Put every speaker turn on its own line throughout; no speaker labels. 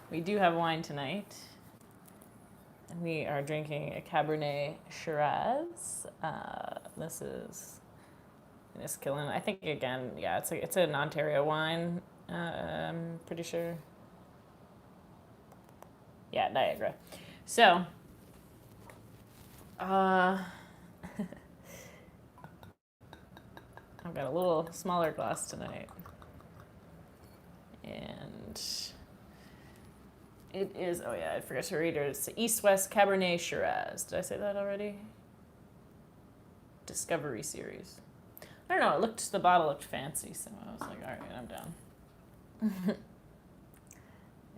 We do have wine tonight. We are drinking a Cabernet Shiraz. This is Enniskillen. I think again, yeah, it's an Ontario wine. I'm pretty sure. Yeah, Niagara. So, I've got a little smaller glass tonight, and it is. Oh yeah, I forgot to read it. It's the East West Cabernet Shiraz. Did I say that already? Discovery Series. I don't know. The bottle looked fancy, so I was like, all right, I'm down.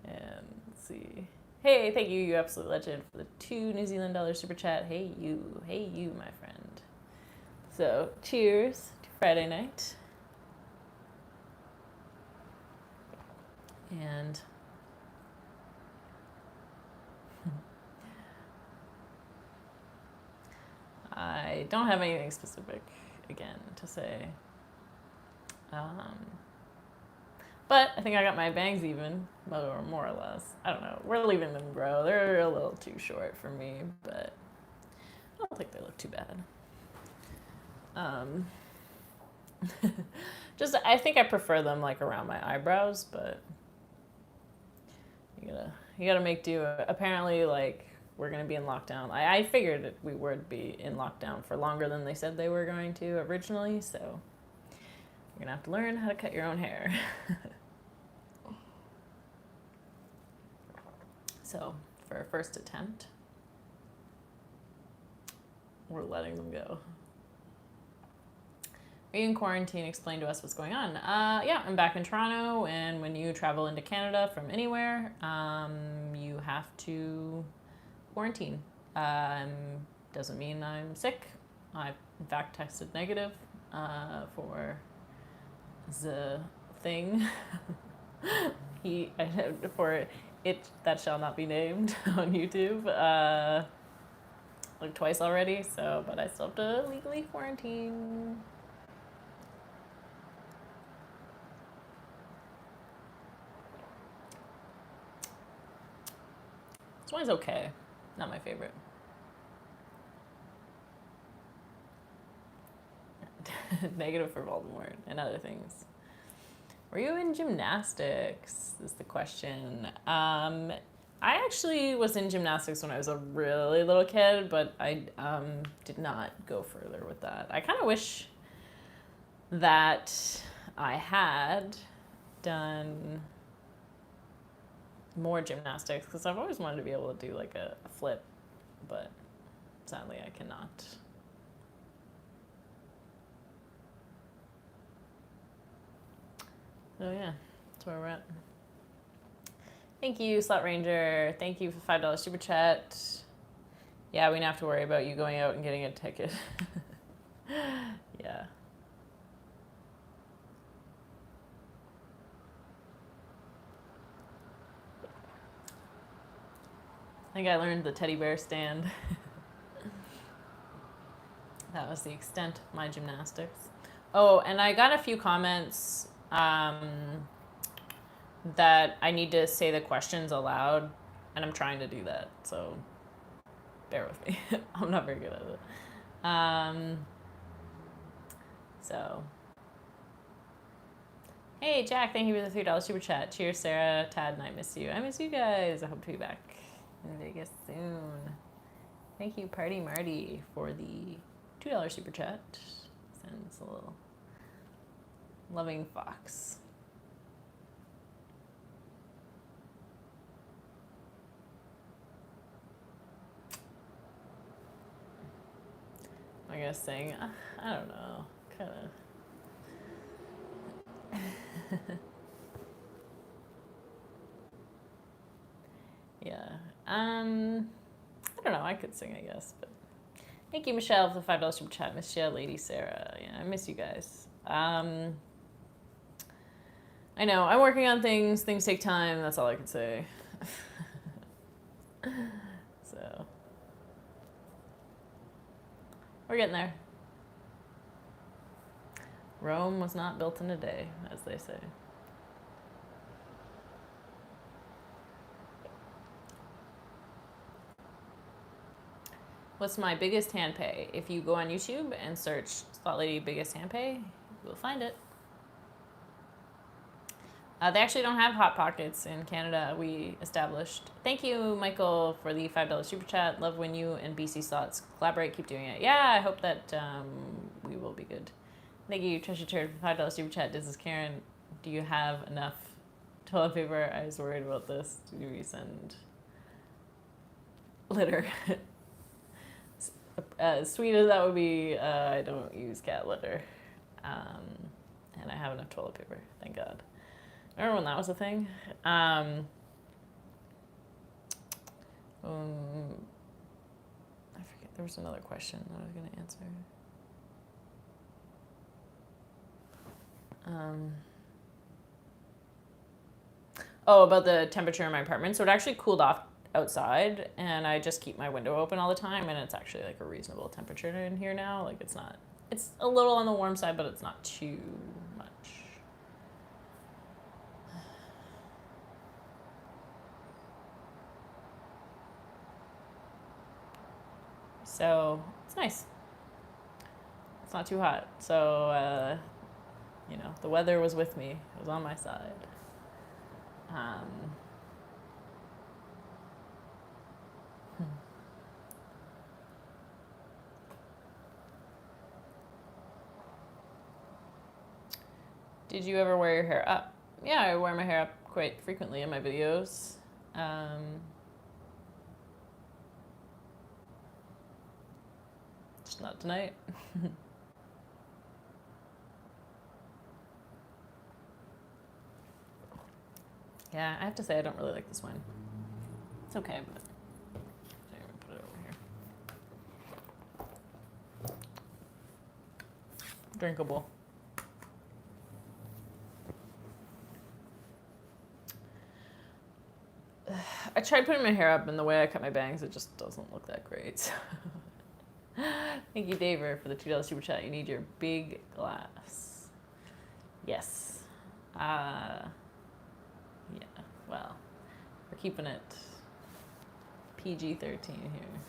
And let's see. Hey, thank you, you absolute legend, for the $2 New Zealand super chat. Hey, you, my friend. So, cheers to Friday night. And I don't have anything specific, again, to say. But I think I got my bangs even, or more or less. I don't know. We're leaving them grow. They're a little too short for me, but I don't think they look too bad. I think I prefer them like around my eyebrows, but you gotta make do. Apparently, like, we're gonna be in lockdown. I figured that we would be in lockdown for longer than they said they were going to originally, so you're gonna have to learn how to cut your own hair. So, for our first attempt, we're letting them go. Are you in quarantine? Explain to us what's going on. Yeah, I'm back in Toronto, and when you travel into Canada from anywhere, you have to quarantine. Doesn't mean I'm sick. I've in fact tested negative for the thing. For it that shall not be named on YouTube. Like twice already, so but I still have to legally quarantine. This one's okay. Not my favorite. Negative for Voldemort and other things. Were you in gymnastics? Is the question. I actually was in gymnastics when I was a really little kid, but I did not go further with that. I kind of wish that I had done more gymnastics because I've always wanted to be able to do like a flip, but sadly I cannot. So yeah, that's where we're at. Thank you, Slot Ranger. Thank you for $5 super chat. Yeah, we don't have to worry about you going out and getting a ticket. Yeah. I think I learned the teddy bear stand. That was the extent of my gymnastics. Oh, and I got a few comments that I need to say the questions aloud, and I'm trying to do that, so bear with me. I'm not very good at it. So, hey, Jack, thank you for the $3 super chat. Cheers, Sarah, Tad, and I miss you. I miss you guys. I hope to be back in Vegas soon. Thank you, Party Marty, for the $2 super chat. Sends a little loving fox. I guess saying, I don't know, kind of. Yeah. I don't know. I could sing, I guess, but thank you, Michelle, for the $5 super chat. Michelle, Lady Sarah. Yeah, I miss you guys. I know. I'm working on things. Things take time. That's all I can say. So we're getting there. Rome was not built in a day, as they say. What's my biggest hand pay? If you go on YouTube and search Thought Lady biggest hand pay, you'll find it. They actually don't have Hot Pockets in Canada, we established. Thank you, Michael, for the $5 super chat. Love when you and BC Slots collaborate. Keep doing it. Yeah, I hope that we will be good. Thank you, Treasure Turd, for $5 super chat. This is Karen. Do you have enough toilet paper? I was worried about this. Do we send litter? As sweet as that would be, I don't use cat litter. And I have enough toilet paper, thank God. Remember when that was a thing? I forget, there was another question that I was going to answer. Oh, about the temperature in my apartment. So it actually cooled off outside, and I just keep my window open all the time, and it's actually like a reasonable temperature in here now. Like it's not, it's a little on the warm side, but it's not too much. So it's nice. It's not too hot. So, you know, the weather was with me. It was on my side. Did you ever wear your hair up? Yeah, I wear my hair up quite frequently in my videos. Just not tonight. Yeah, I have to say I don't really like this wine. It's okay, but I'm gonna put it over here. Drinkable. I tried putting my hair up, and the way I cut my bangs, it just doesn't look that great. So. Thank you, Daver, for the $2 super chat. You need your big glass. Yes. Yeah, well, we're keeping it PG-13 here.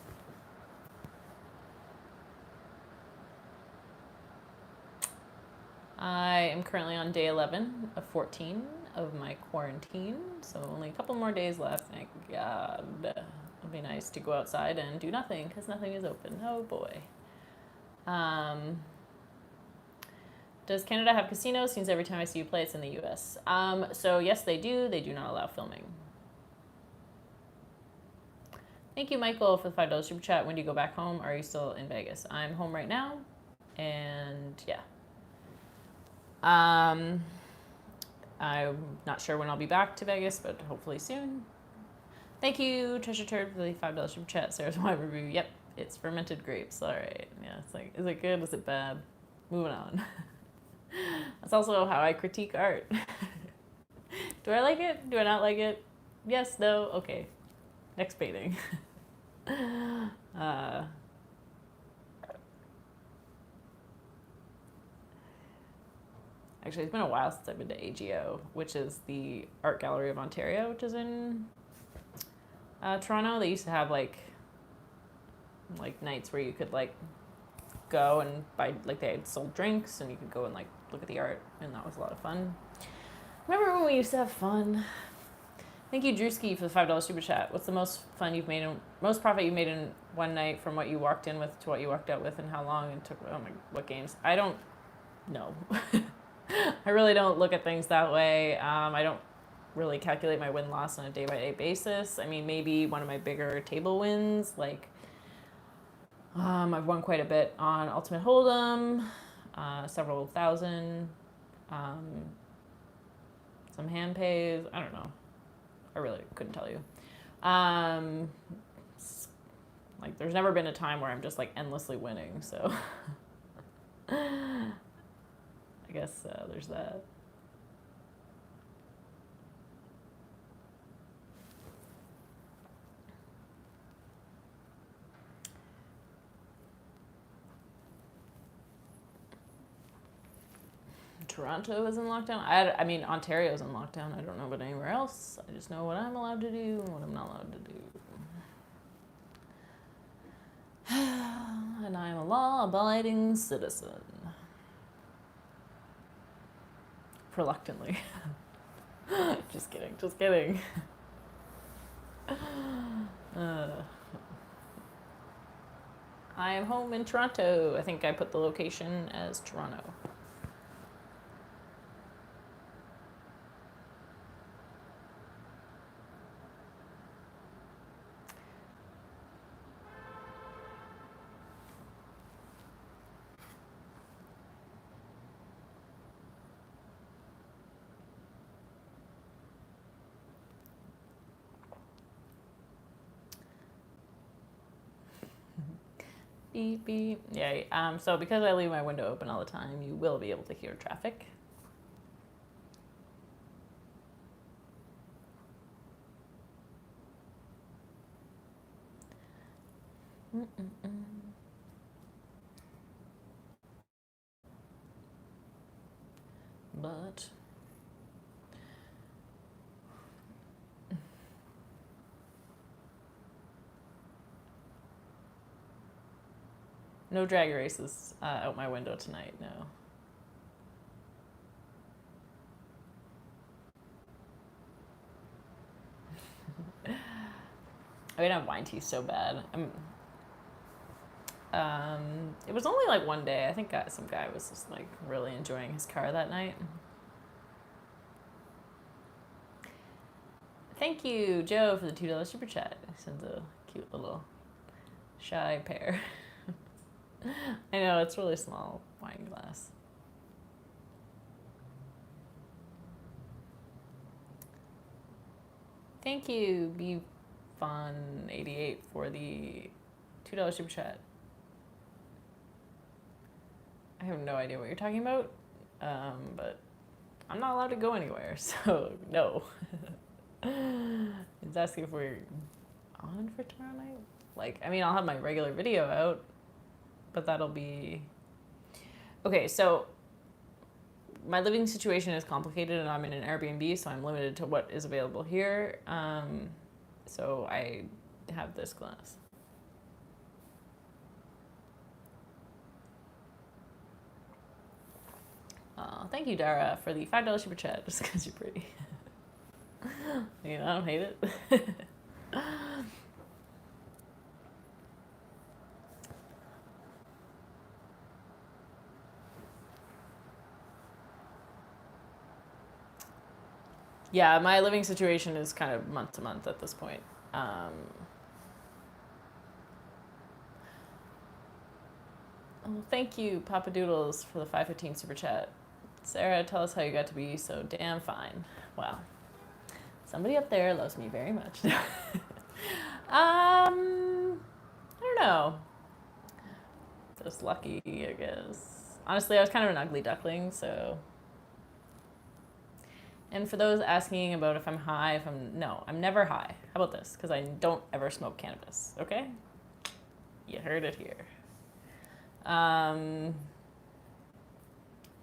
I am currently on day 11 of 14 of my quarantine, so only a couple more days left. Thank God. It'll be nice to go outside and do nothing, because nothing is open. Oh boy. Does Canada have casinos? Seems every time I see you play, it's in the US. So yes, they do. They do not allow filming. Thank you, Michael, for the $5 super chat. When do you go back home? Are you still in Vegas? I'm home right now, and yeah. I'm not sure when I'll be back to Vegas, but hopefully soon. Thank you, Treasure Turd, for the $5 super chat. Sarah's wine review. Yep, it's fermented grapes. All right. Yeah, it's like, is it good? Is it bad? Moving on. That's also how I critique art. Do I like it? Do I not like it? Yes, no, okay. Next painting. Actually, it's been a while since I've been to AGO, which is the Art Gallery of Ontario, which is in Toronto. They used to have like nights where you could like go and buy, like they had sold drinks and you could go and like look at the art, and that was a lot of fun. Remember when we used to have fun? Thank you, Drewski, for the $5 super chat. What's the most fun you've made, most profit you made in one night from what you walked in with to what you walked out with, and how long it took? Oh my, what games? I don't know. I really don't look at things that way. I don't really calculate my win-loss on a day-by-day basis. I mean, maybe one of my bigger table wins, like I've won quite a bit on Ultimate Hold'em, several thousand, some hand pays. I don't know. I really couldn't tell you. Like, there's never been a time where I'm just like endlessly winning, so I guess there's that. Toronto is in lockdown. I mean, Ontario's in lockdown. I don't know about anywhere else. I just know what I'm allowed to do and what I'm not allowed to do. And I am a law-abiding citizen. Reluctantly. Just kidding, just kidding. I am home in Toronto. I think I put the location as Toronto. Beep, beep. Yeah, so because I leave my window open all the time, you will be able to hear traffic. But no drag races out my window tonight, no. I mean, wine tea so bad. It was only like one day. I think some guy was just like really enjoying his car that night. Thank you, Joe, for the $2 super chat. Sends a cute little shy pear. I know, it's really small wine glass. Thank you, BFun88, for the $2 super chat. I have no idea what you're talking about, but I'm not allowed to go anywhere, so no. It's asking if we're on for tomorrow night. Like, I mean, I'll have my regular video out, but that'll be... Okay, so my living situation is complicated and I'm in an Airbnb, so I'm limited to what is available here. So I have this glass. Thank you, Dara, for the $5 super chat, just because you're pretty. You know, I don't hate it. Yeah, my living situation is kind of month to month at this point. Oh, thank you, Papa Doodles, for the 515 super chat. Sarah, tell us how you got to be so damn fine. Wow. Somebody up there loves me very much. I don't know. Just lucky, I guess. Honestly, I was kind of an ugly duckling, so... And for those asking about if I'm high, no, I'm never high. How about this? Because I don't ever smoke cannabis, okay? You heard it here.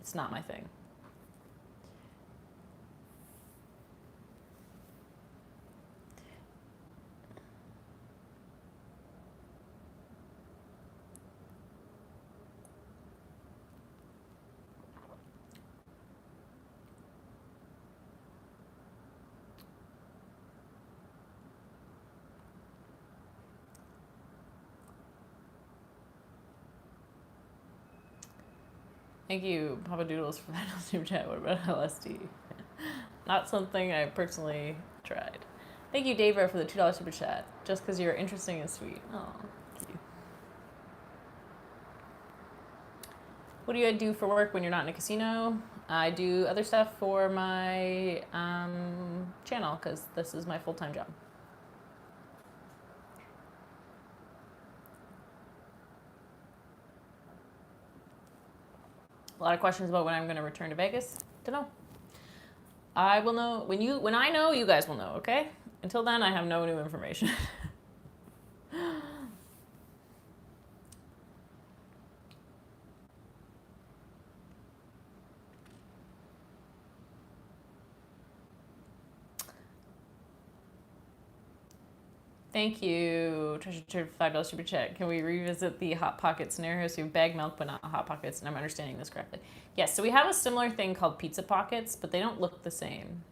It's not my thing. Thank you, Papa Doodles, for that super chat. What about LSD? Not something I personally tried. Thank you, Dave, for the $2 super chat. Just because you're interesting and sweet. Oh, thank you. What do you do for work when you're not in a casino? I do other stuff for my channel because this is my full-time job. A lot of questions about when I'm going to return to Vegas. Don't know. I will know when I know, you guys will know, okay? Until then, I have no new information. Thank you, Treasure Turd, $5 super chat. Can we revisit the Hot Pocket scenario? So you have bag milk, but not Hot Pockets, and I'm understanding this correctly. Yes, so we have a similar thing called pizza pockets, but they don't look the same.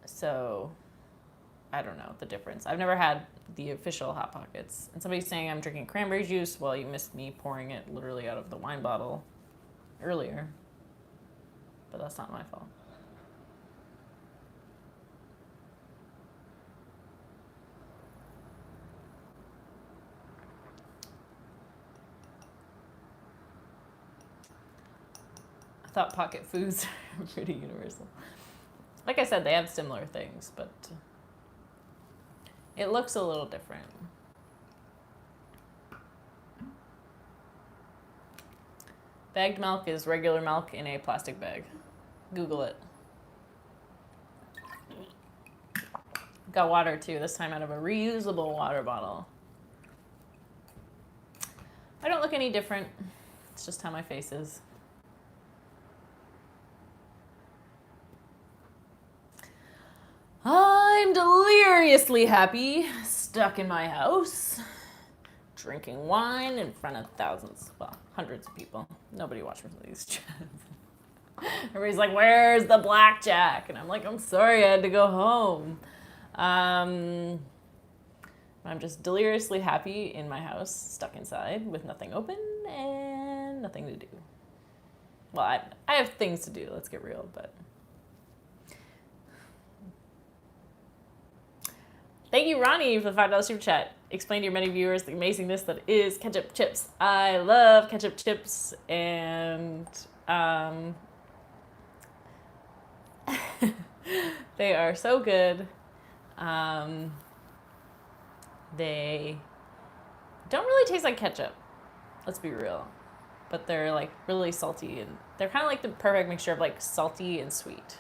So I don't know the difference. I've never had the official Hot Pockets. And somebody's saying I'm drinking cranberry juice. Well, you missed me pouring it literally out of the wine bottle earlier. But that's not my fault. I thought pocket foods are pretty universal. Like I said, they have similar things, but it looks a little different. Bagged milk is regular milk in a plastic bag. Google it. Got water too, this time out of a reusable water bottle. I don't look any different. It's just how my face is. I'm deliriously happy, stuck in my house, drinking wine in front of thousands, well, hundreds of people. Nobody watched these chats. Everybody's like, where's the blackjack? And I'm like, I'm sorry, I had to go home. I'm just deliriously happy in my house, stuck inside with nothing open and nothing to do. Well, I have things to do, let's get real, but... Thank you, Ronnie, for the $5 super chat. Explain to your many viewers the amazingness that is ketchup chips. I love ketchup chips, and they are so good. They don't really taste like ketchup, let's be real. But they're like really salty, and they're kind of like the perfect mixture of like salty and sweet.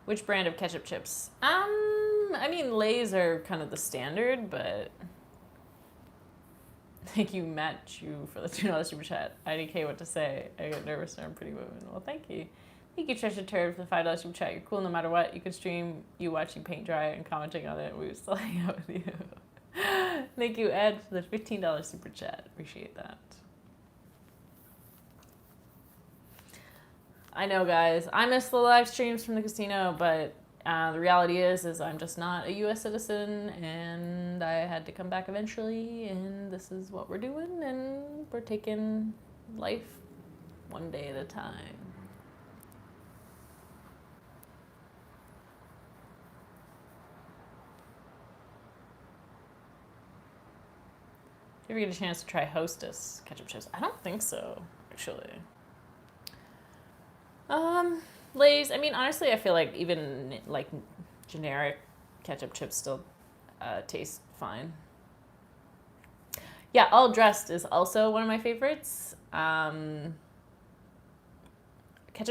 Which brand of ketchup chips? I mean, Lay's are kind of the standard, but... Thank you, Matt Chu, for the $2 super chat. IDK, what to say? I get nervous when I'm pretty women. Well, thank you. Thank you, Treasure Turd, for the $5 super chat. You're cool no matter what. You could stream you watching paint dry and commenting on it. We would still hang out with you. Thank you, Ed, for the $15 super chat. Appreciate that. I know, guys. I miss the live streams from the casino, but the reality is I'm just not a U.S. citizen, and I had to come back eventually, and this is what we're doing, and we're taking life one day at a time. Did you ever get a chance to try Hostess ketchup chips? I don't think so, actually. Lay's, I mean, honestly, I feel like even, like, generic ketchup chips still taste fine. Yeah, All Dressed is also one of my favorites. Ketchup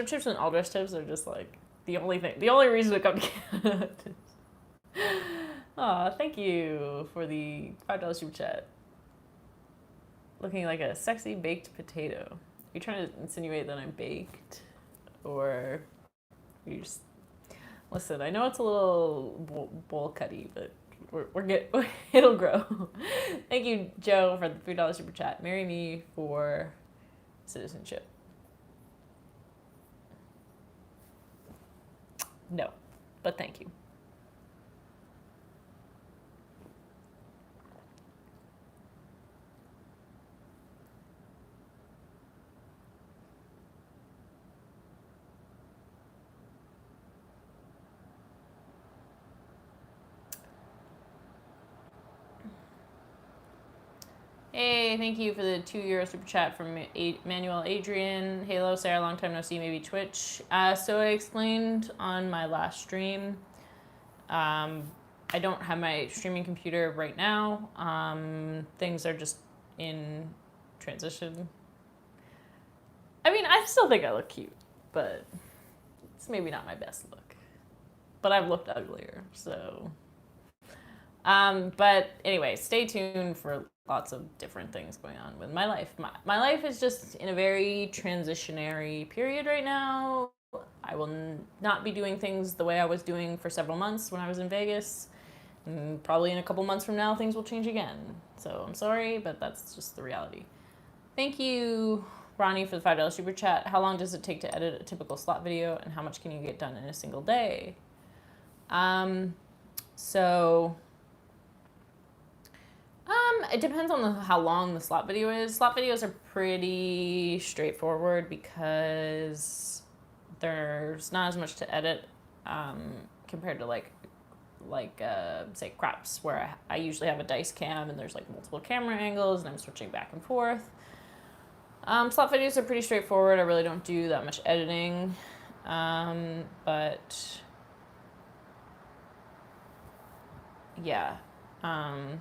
chips and All Dressed chips are just, like, the only reason to come to Canada. Aw, thank you for the $5 super chat. Looking like a sexy baked potato. Are you trying to insinuate that I'm baked? Or you just listen? I know it's a little bowl cutty, but we're good. It'll grow. Thank you, Joe, for the $3 super chat. Marry me for citizenship. No, but thank you. Hey, thank you for the €2 super chat from Manuel Adrian. Hello, Sarah, long time no see, maybe Twitch. So I explained on my last stream, I don't have my streaming computer right now. Things are just in transition. I mean, I still think I look cute, but it's maybe not my best look. But I've looked uglier, so... But anyway, stay tuned for lots of different things going on with my life. My life is just in a very transitionary period right now. I will not be doing things the way I was doing for several months when I was in Vegas. And probably in a couple months from now, things will change again. So I'm sorry, but that's just the reality. Thank you, Ronnie, for the $5 super chat. How long does it take to edit a typical slot video, and how much can you get done in a single day? So it depends on how long the slot video is. Slot videos are pretty straightforward because there's not as much to edit compared to say craps, where I usually have a dice cam and there's like multiple camera angles and I'm switching back and forth. Slot videos are pretty straightforward. I really don't do that much editing, but yeah. I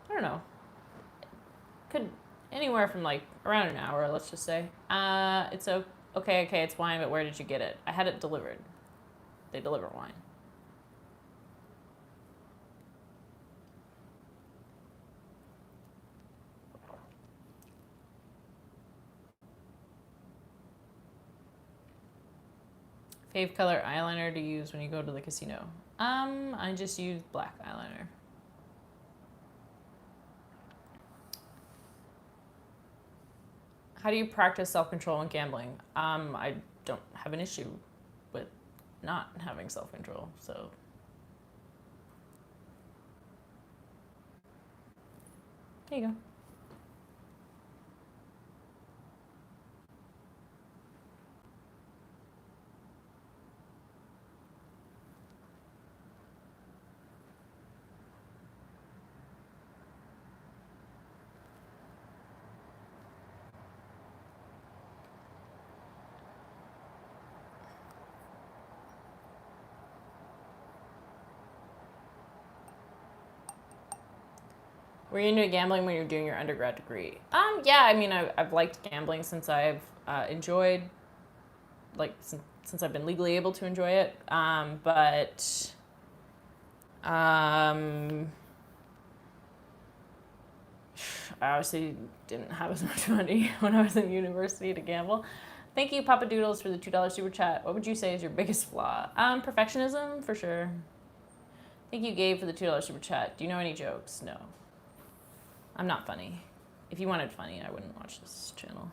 don't know. Could anywhere from like around an hour, let's just say. It's okay, it's wine, but where did you get it? I had it delivered. They deliver wine. Fave color eyeliner to use when you go to the casino? I just use black eyeliner. How do you practice self-control when gambling? I don't have an issue with not having self-control, so. There you go. Were you into gambling when you were doing your undergrad degree? Yeah, I mean, I've liked gambling since I've enjoyed, since I've been legally able to enjoy it. But I obviously didn't have as much money when I was in university to gamble. Thank you, Papa Doodles, for the $2 super chat. What would you say is your biggest flaw? Perfectionism, for sure. Thank you, Gabe, for the $2 super chat. Do you know any jokes? No. I'm not funny. If you wanted funny, I wouldn't watch this channel.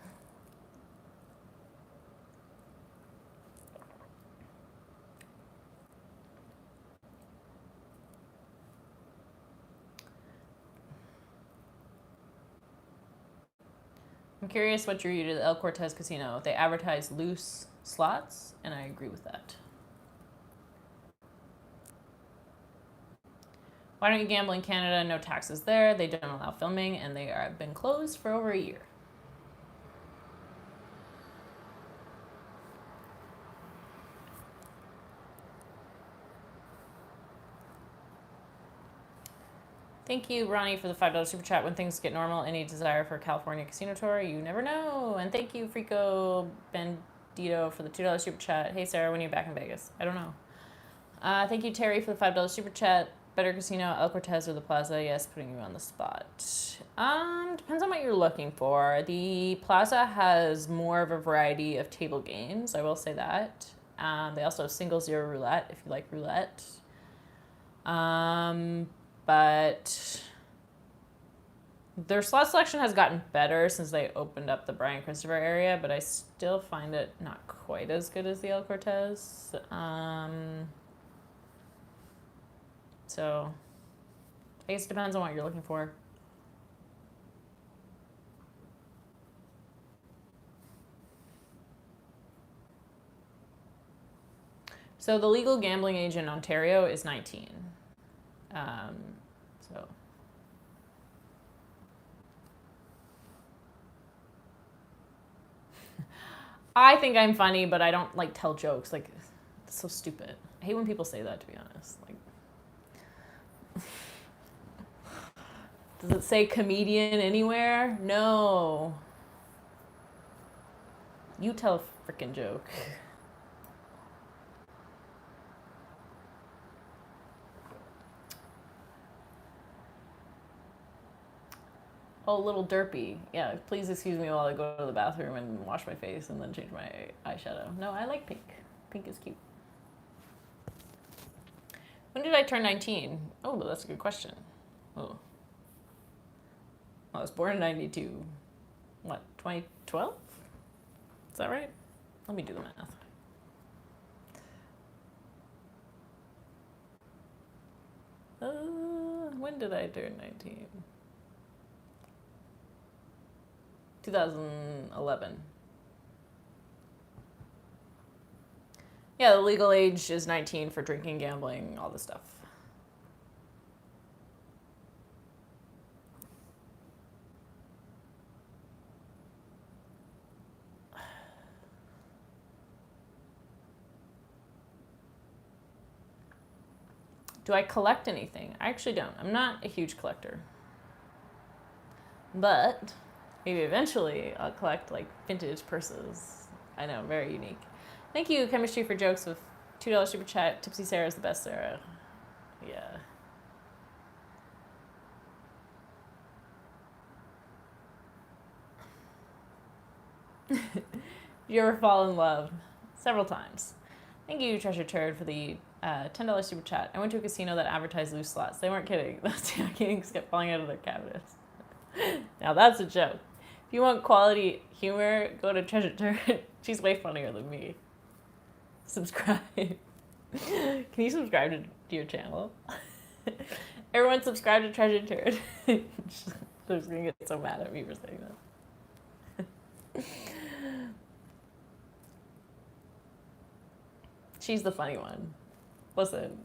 I'm curious what drew you to the El Cortez Casino. They advertise loose slots, and I agree with that. Why don't you gamble in Canada? No taxes there. They don't allow filming, and they have been closed for over a year. Thank you, Ronnie, for the $5 super chat. When things get normal, any desire for a California casino tour? You never know. And thank you, Frico Bandito, for the $2 super chat. Hey, Sarah, when are you back in Vegas? I don't know. Thank you, Terry, for the $5 super chat. Better casino, El Cortez or the Plaza? Yes, putting you on the spot. Depends on what you're looking for. The Plaza has more of a variety of table games, I will say that. They also have single zero roulette, if you like roulette. But their slot selection has gotten better since they opened up the Brian Christopher area, but I still find it not quite as good as the El Cortez. So I guess it depends on what you're looking for. So the legal gambling age in Ontario is 19. So I think I'm funny, but I don't like tell jokes. Like, it's so stupid. I hate when people say that, to be honest. Like, does it say comedian anywhere? No. You tell a freaking joke. Oh, little derpy. Yeah, please excuse me while I go to the bathroom and wash my face and then change my eyeshadow. No, I like pink. Pink is cute. When did I turn 19? Oh, that's a good question. Oh. I was born in 92. What, 2012? Is that right? Let me do the math. When did I turn 19? 2011. Yeah, the legal age is 19 for drinking, gambling, all this stuff. Do I collect anything? I actually don't. I'm not a huge collector. But maybe eventually I'll collect like vintage purses. I know, very unique. Thank you, Chemistry for Jokes with $2 super chat. Tipsy Sarah is the best Sarah. Yeah. You ever fall in love? Several times. Thank you, Treasure Turd, for the $10 super chat. I went to a casino that advertised loose slots. They weren't kidding. Those games kept falling out of their cabinets. Now that's a joke. If you want quality humor, go to Treasure Turd. She's way funnier than me. Subscribe. Can you subscribe to your channel? Everyone subscribe to Treasure Turd. They're just gonna get so mad at me for saying that. She's the funny one. Listen.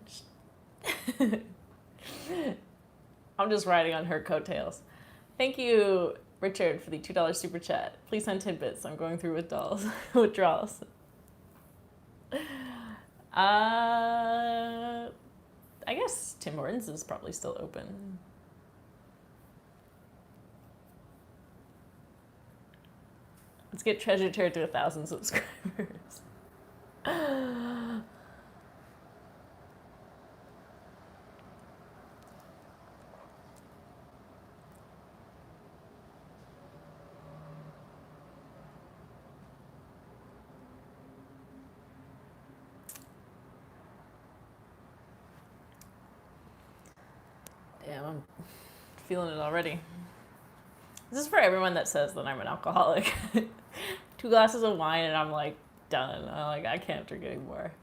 I'm just riding on her coattails. Thank you, Richard, for the $2 super chat. Please send tidbits. I'm going through withdrawals. I guess Tim Hortons is probably still open. Let's get Treasure Turd to 1,000 subscribers. Damn, I'm feeling it already. This is for everyone that says that I'm an alcoholic. 2 glasses of wine and I'm like done. I can't drink anymore.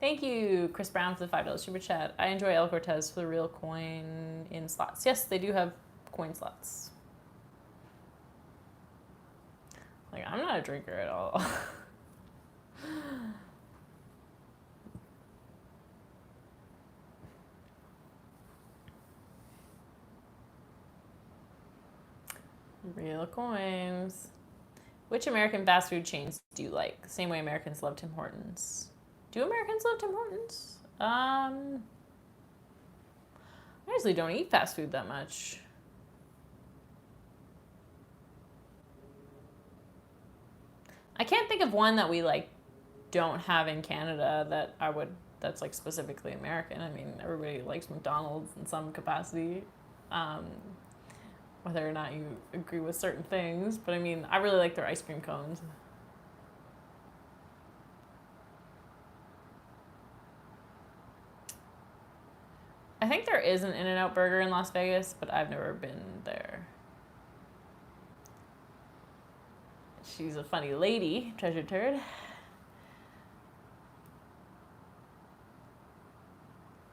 Thank you, Chris Brown, for the $5 super chat. I enjoy El Cortez for the real coin in slots. Yes, they do have coin slots. I'm not a drinker at all. Real coins. Which American fast food chains do you like? Same way Americans love Tim Hortons. Do Americans love Tim Hortons? I usually don't eat fast food that much. I can't think of one that we don't have in Canada that's specifically American. I mean, everybody likes McDonald's in some capacity. Whether or not you agree with certain things, but I mean, I really like their ice cream cones. I think there is an In-N-Out Burger in Las Vegas, but I've never been there. She's a funny lady, Treasure Turd.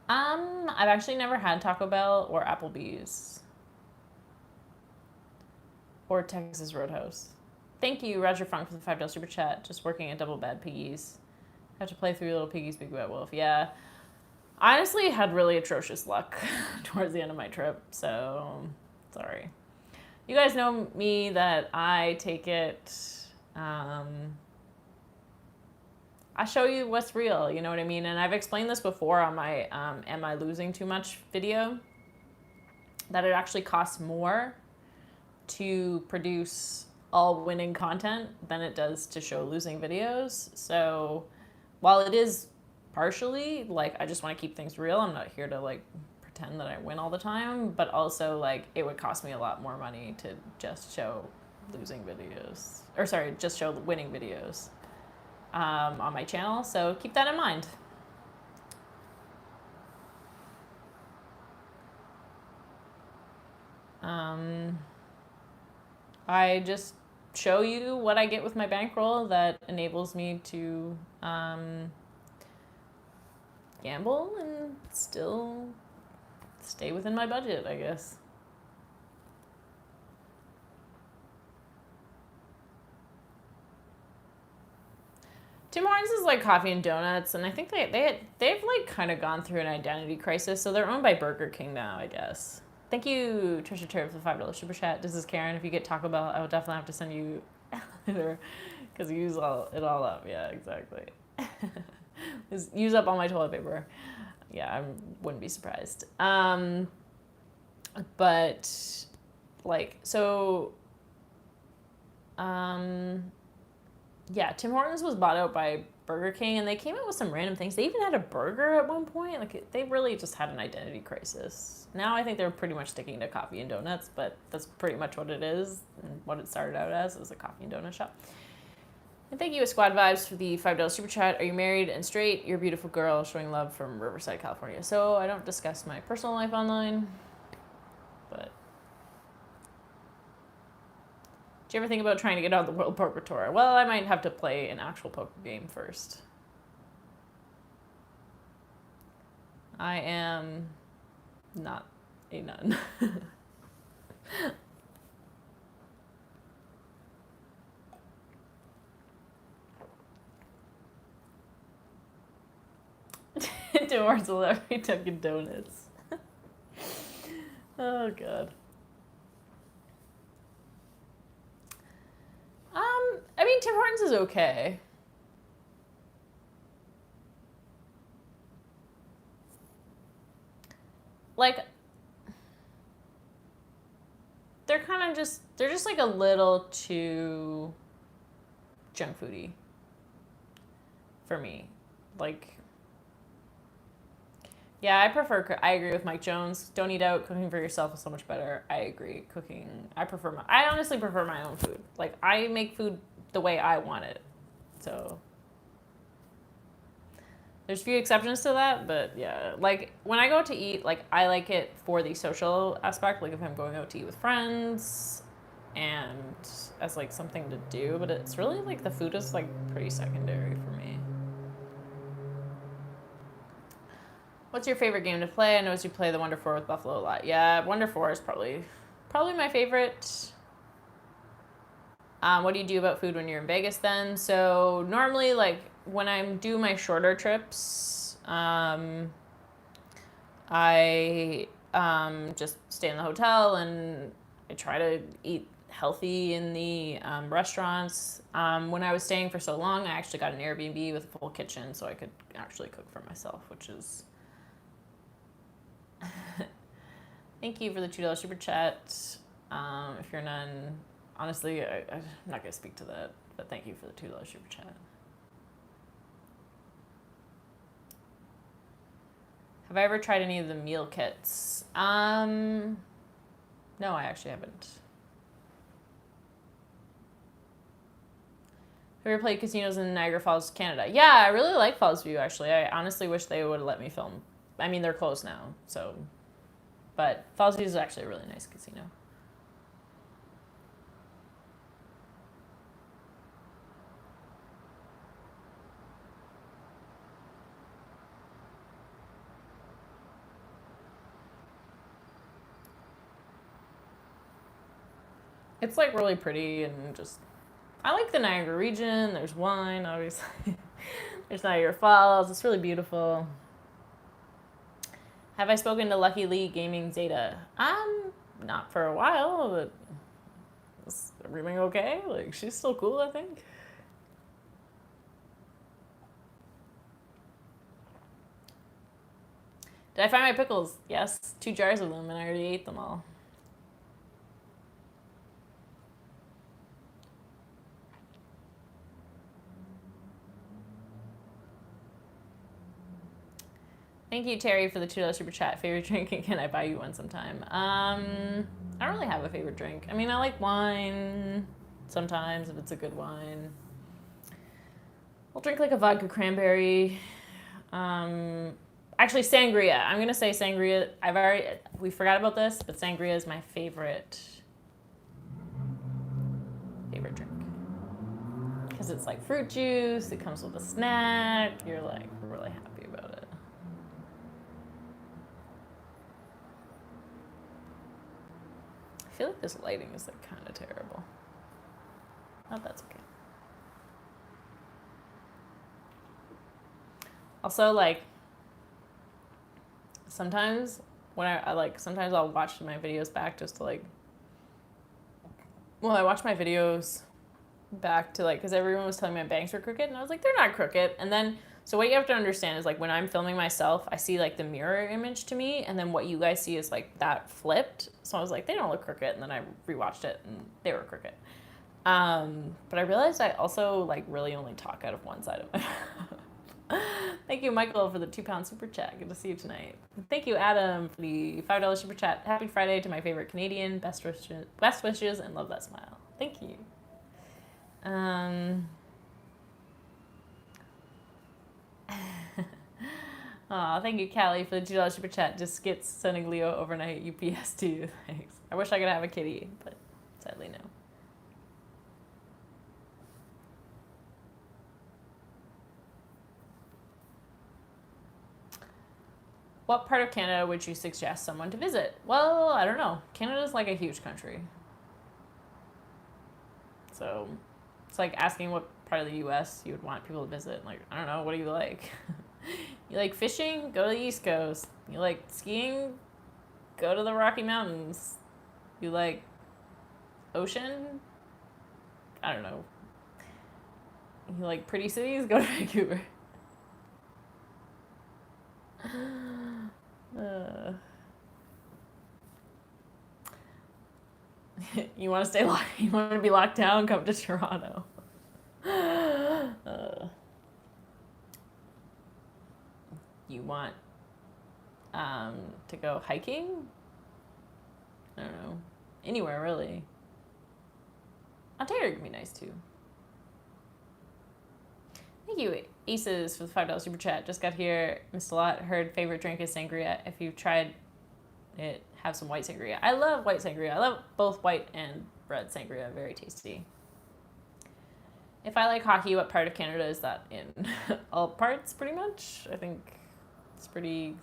I've actually never had Taco Bell or Applebee's. Or Texas Roadhouse. Thank you, Roger Funk, for the $5 super chat. Just working at Double Bad Piggies. Have to play through Little Piggies, Big Bad Wolf. Yeah. I honestly had really atrocious luck towards the end of my trip, so sorry. You guys know me that I take it, I show you what's real, you know what I mean? And I've explained this before on my Am I Losing Too Much video, that it actually costs more to produce all winning content than it does to show losing videos. So while it is partially I just want to keep things real, I'm not here to pretend that I win all the time, but also like it would cost me a lot more money to just show losing videos, or sorry, just show winning videos on my channel. So keep that in mind. I just show you what I get with my bankroll that enables me to gamble and still stay within my budget, I guess. Tim Hortons is like coffee and donuts, and I think they've like kind of gone through an identity crisis. So they're owned by Burger King now, I guess. Thank you, Trisha Terry, for the $5 super chat. This is Karen. If you get Taco Bell, I will definitely have to send you because you use it all up. Yeah, exactly. Use up all my toilet paper. Yeah, I wouldn't be surprised. But like so. Yeah, Tim Hortons was bought out by Burger King, and they came out with some random things. They even had a burger at one point. Like, they really just had an identity crisis. Now I think they're pretty much sticking to coffee and donuts, but that's pretty much what it is, and what it started out as was a coffee and donut shop. And thank you, Squad Vibes, for the $5 super chat. Are you married and straight? You're a beautiful girl, showing love from Riverside, California. So I don't discuss my personal life online, but... Do you ever think about trying to get on the World Poker Tour? Well, I might have to play an actual poker game first. I am not a nun. Towards every Dunkin' Donuts. Oh, God. I mean, Tim Hortons is okay. Like, they're just like a little too junk foody for me. Like, yeah, I agree with Mike Jones. Don't eat out. Cooking for yourself is so much better. I agree. I honestly prefer my own food. Like, I make food the way I want it. So there's a few exceptions to that, but yeah, like when I go out to eat, like I like it for the social aspect. Like if I'm going out to eat with friends and as like something to do, but it's really like the food is like pretty secondary for me. What's your favorite game to play? I noticed you play the Wonder 4 with Buffalo a lot. Yeah, Wonder 4 is probably my favorite. What do you do about food when you're in Vegas then? So normally, like, when I do my shorter trips, I just stay in the hotel and I try to eat healthy in the restaurants. When I was staying for so long, I actually got an Airbnb with a full kitchen so I could actually cook for myself, which is... Thank you for the $2 super chat. If you're none... Honestly, I'm not going to speak to that, but thank you for the $2 super chat. Have I ever tried any of the meal kits? No, I actually haven't. Have you ever played casinos in Niagara Falls, Canada? Yeah, I really like Falls View, actually. I honestly wish they would have let me film. I mean, they're closed now, so... But Falls View is actually a really nice casino. It's like really pretty and just, I like the Niagara region. There's wine, obviously. There's Niagara Falls. It's really beautiful. Have I spoken to Lucky Lee Gaming Zeta? Not for a while, but is everything okay? Like, she's still cool, I think. Did I find my pickles? Yes, 2 jars of them, and I already ate them all. Thank you, Terry, for the $2 super chat. Favorite drink, and can I buy you one sometime? I don't really have a favorite drink. I mean, I like wine sometimes if it's a good wine. I'll drink like a vodka cranberry. Actually, sangria. I'm gonna say sangria. We forgot about this, but sangria is my favorite drink. Because it's like fruit juice, it comes with a snack, you're like really happy about it. I feel like this lighting is like kind of terrible. Oh, that's okay. Also, like, sometimes when sometimes I'll watch my videos back just to like, well, I watch my videos back to like, because everyone was telling me my bangs were crooked, and I was like, they're not crooked. And then, so what you have to understand is like when I'm filming myself, I see like the mirror image to me, and then what you guys see is like that flipped. So I was like, they don't look crooked, and then I rewatched it, and they were crooked. But I realized I also like really only talk out of one side of my mouth. Thank you, Michael, for the £2 super chat. Good to see you tonight. Thank you, Adam, for the $5 super chat. Happy Friday to my favorite Canadian. Best wishes, and love that smile. Thank you. Aw, thank you, Callie, for the $2 super chat. Just skits sending Leo overnight UPS to you. Thanks. I wish I could have a kitty, but sadly no. What part of Canada would you suggest someone to visit? Well, I don't know. Canada's like a huge country. So it's like asking what part of the US you would want people to visit. Like, I don't know, what do you like? You like fishing? Go to the East Coast. You like skiing? Go to the Rocky Mountains. You like ocean? I don't know. You like pretty cities? Go to Vancouver. You want to stay locked? You want to be locked down? Come to Toronto. You want to go hiking? I don't know. Anywhere really. Ontario can be nice too. Thank you, Aces, for the $5 super chat. Just got here, missed a lot. Heard favorite drink is sangria. If you've tried it, have some white sangria. I love white sangria. I love both white and red sangria. Very tasty. If I like hockey, what part of Canada is that in? All parts, pretty much. I think it's pretty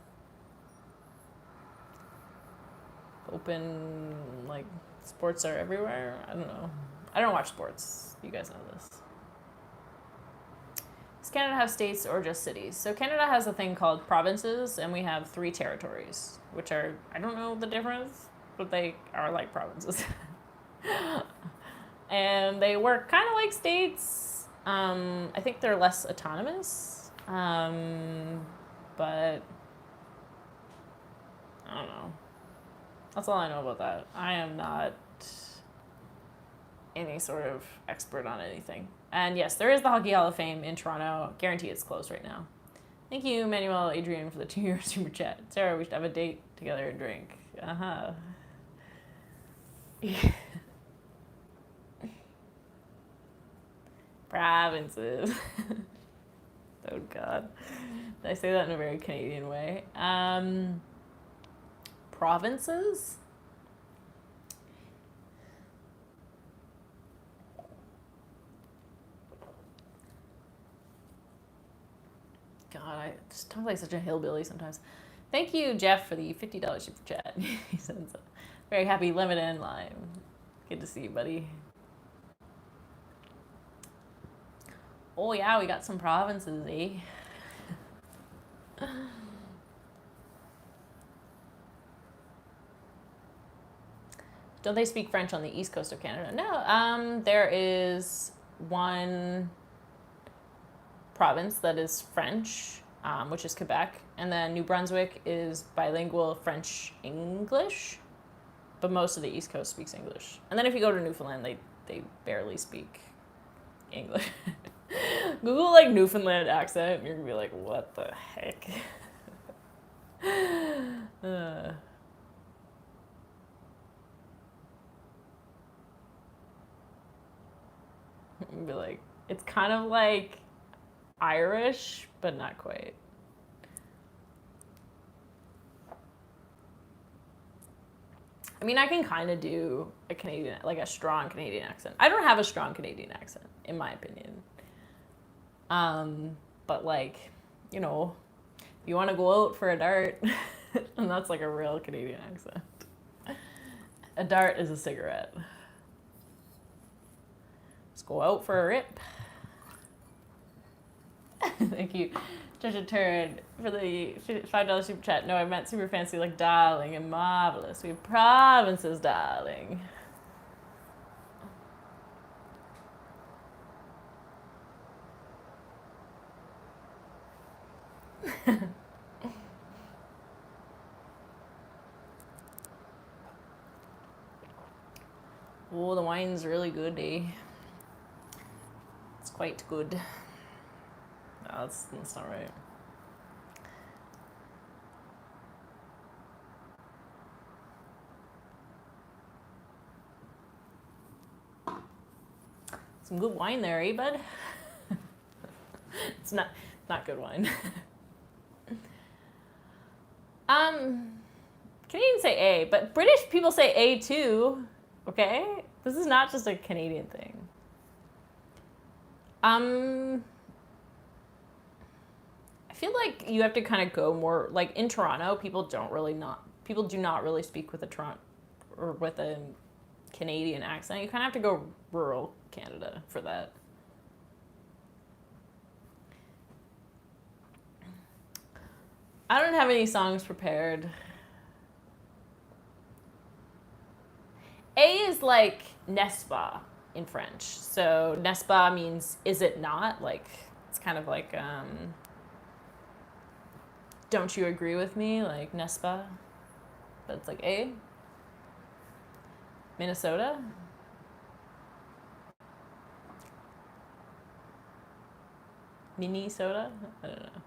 open. Like, sports are everywhere. I don't know. I don't watch sports. You guys know this. Does Canada have states or just cities? So Canada has a thing called provinces, and we have 3 territories, which are, I don't know the difference, but they are like provinces. And they work kind of like states. I think they're less autonomous, but I don't know. That's all I know about that. I am not any sort of expert on anything. And yes, there is the Hockey Hall of Fame in Toronto. Guarantee it's closed right now. Thank you, Manuel Adrian, for the €2 super chat. Sarah, we should have a date together and drink. Uh-huh. Provinces. Oh, God. Did I say that in a very Canadian way? Provinces? God, I just talk like such a hillbilly sometimes. Thank you, Jeff, for the $50 super chat. He sends a very happy lemon and lime. Good to see you, buddy. Oh, yeah, we got some provinces, eh? Don't they speak French on the east coast of Canada? No, there is one province that is French, which is Quebec, and then New Brunswick is bilingual French-English, but most of the East Coast speaks English. And then if you go to Newfoundland, they barely speak English. Google like Newfoundland accent, and you're gonna be like, what the heck? uh, be like, it's kind of like Irish, but not quite. I mean, I can kind of do a Canadian, like a strong Canadian accent. I don't have a strong Canadian accent, in my opinion. But like, you know, if you want to go out for a dart, and that's like a real Canadian accent. A dart is a cigarette. Let's go out for a rip. Thank you, Treasure Turd, for the $5 super chat. No, I meant super fancy, like darling and marvelous. We have provinces, darling. Oh, the wine's really good, eh? It's quite good. No, that's not right. Some good wine there, eh, bud? It's not good wine. Canadians say A, but British people say A too. Okay, this is not just a Canadian thing. I feel like you have to kind of go more like in Toronto. People do not really speak with a Toronto or with a Canadian accent. You kind of have to go rural Canada for that. I don't have any songs prepared. A is like n'est-ce pas in French. So n'est-ce pas means is it not? Like it's kind of like don't you agree with me? Like n'est-ce pas? But it's like A. Minnesota. Minnesota? I don't know.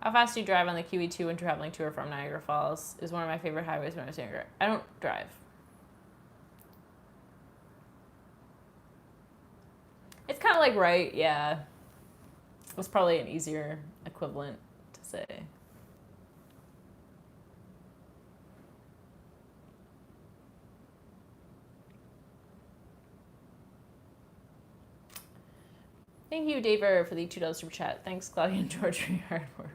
How fast do you drive on the QE2 when traveling to or from Niagara Falls? Is one of my favorite highways when I was younger. I don't drive. It's kind of like right, yeah. It's probably an easier equivalent to say. Thank you, Daver, for the $2 super chat. Thanks, Claudia and George, for your hard work.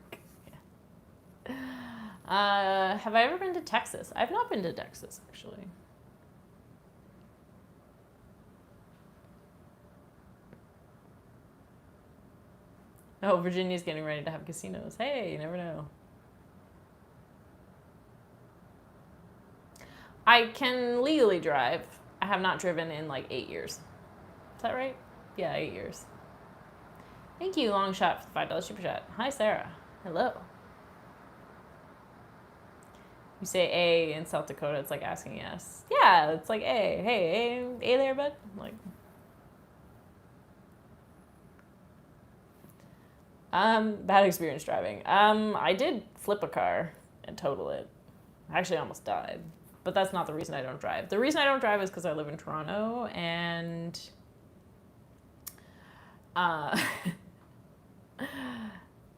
Have I ever been to Texas? I've not been to Texas, actually. Oh, Virginia's getting ready to have casinos. Hey, you never know. I can legally drive. I have not driven in like 8 years. Is that right? Yeah, 8 years. Thank you, Long Shot, for the $5 super chat. Hi, Sarah. Hello. You say A in South Dakota, it's like asking yes. Yeah, it's like A. Hey, A there, bud? Like, bad experience driving. I did flip a car and total it. I actually almost died. But that's not the reason I don't drive. The reason I don't drive is because I live in Toronto and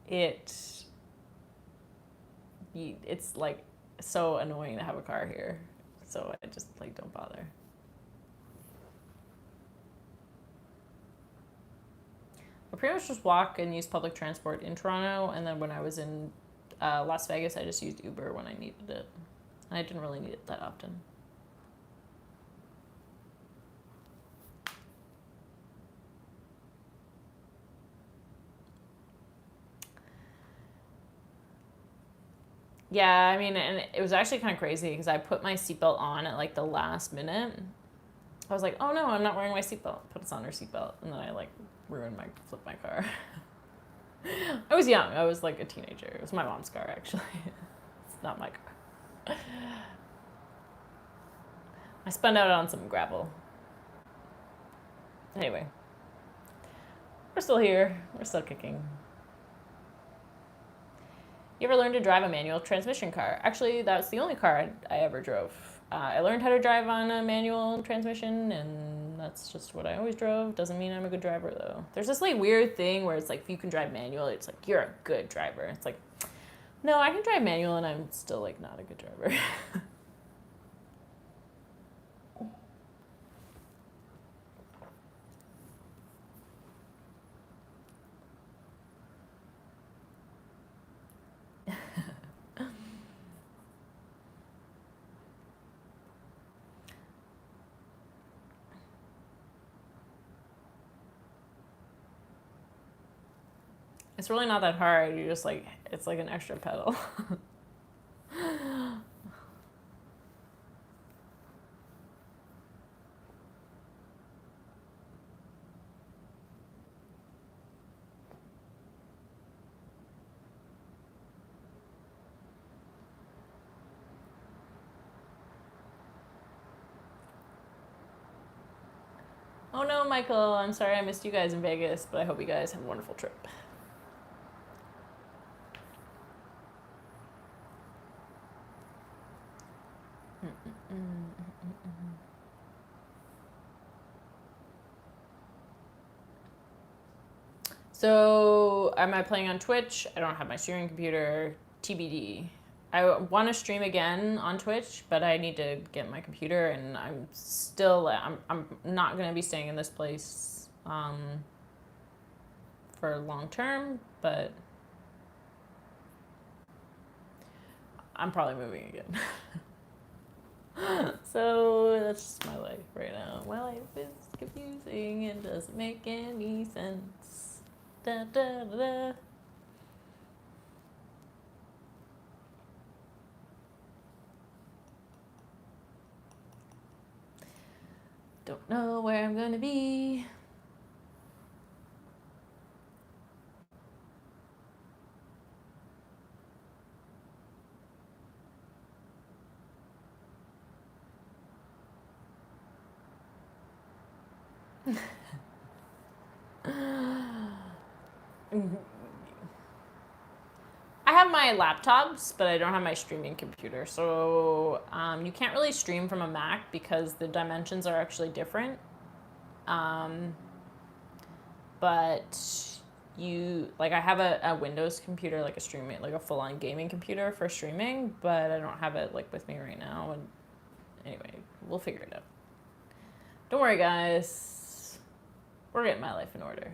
it's like so annoying to have a car here. So I just like don't bother. I pretty much just walk and use public transport in Toronto, and then when I was in Las Vegas, I just used Uber when I needed it. And I didn't really need it that often. Yeah, I mean, and it was actually kind of crazy because I put my seatbelt on at like the last minute. I was like, oh no, I'm not wearing my seatbelt. Put us on our seatbelt. And then I like flipped my car. I was young. I was like a teenager. It was my mom's car, actually. It's not my car. I spun out on some gravel. Anyway. We're still here. We're still kicking. You ever learned to drive a manual transmission car? Actually, that's the only car I ever drove. I learned how to drive on a manual transmission, and that's just what I always drove. Doesn't mean I'm a good driver, though. There's this like weird thing where it's like if you can drive manual, it's like you're a good driver. It's like, no, I can drive manual, and I'm still like not a good driver. It's really not that hard. You just like, it's like an extra pedal. Oh no, Michael, I'm sorry I missed you guys in Vegas, but I hope you guys have a wonderful trip. So, am I playing on Twitch? I don't have my streaming computer. TBD. I want to stream again on Twitch, but I need to get my computer, and I'm not going to be staying in this place for long term, but I'm probably moving again. So that's just my life right now. My life is confusing and doesn't make any sense. Da, da, da, da. Don't know where I'm gonna be. I have my laptops, but I don't have my streaming computer. So you can't really stream from a Mac because the dimensions are actually different. But I have a Windows computer, like a streaming, like a full-on gaming computer for streaming, but I don't have it like with me right now. And anyway, we'll figure it out. Don't worry, guys. We're getting my life in order.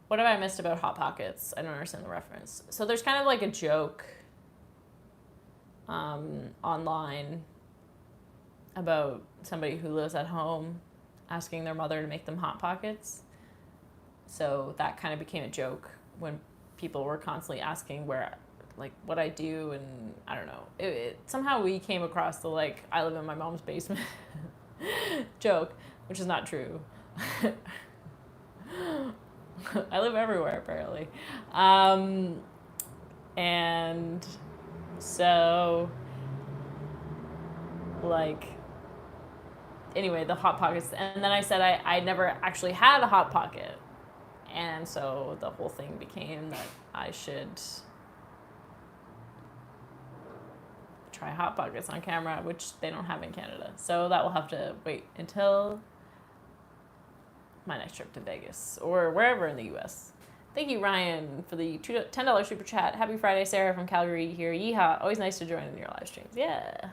What have I missed about Hot Pockets? I don't understand the reference. So there's kind of like a joke online about somebody who lives at home asking their mother to make them Hot Pockets. So that kind of became a joke when people were constantly asking what I do, and I don't know. Somehow we came across the I live in my mom's basement joke, which is not true. I live everywhere, apparently. And so, anyway, the Hot Pockets. And then I said I never actually had a Hot Pocket. And so the whole thing became that I should try Hot Pockets on camera, which they don't have in Canada. So that will have to wait until my next trip to Vegas or wherever in the U.S. Thank you, Ryan, for the $10 super chat. Happy Friday, Sarah from Calgary here. Yeehaw. Always nice to join in your live streams. Yeah.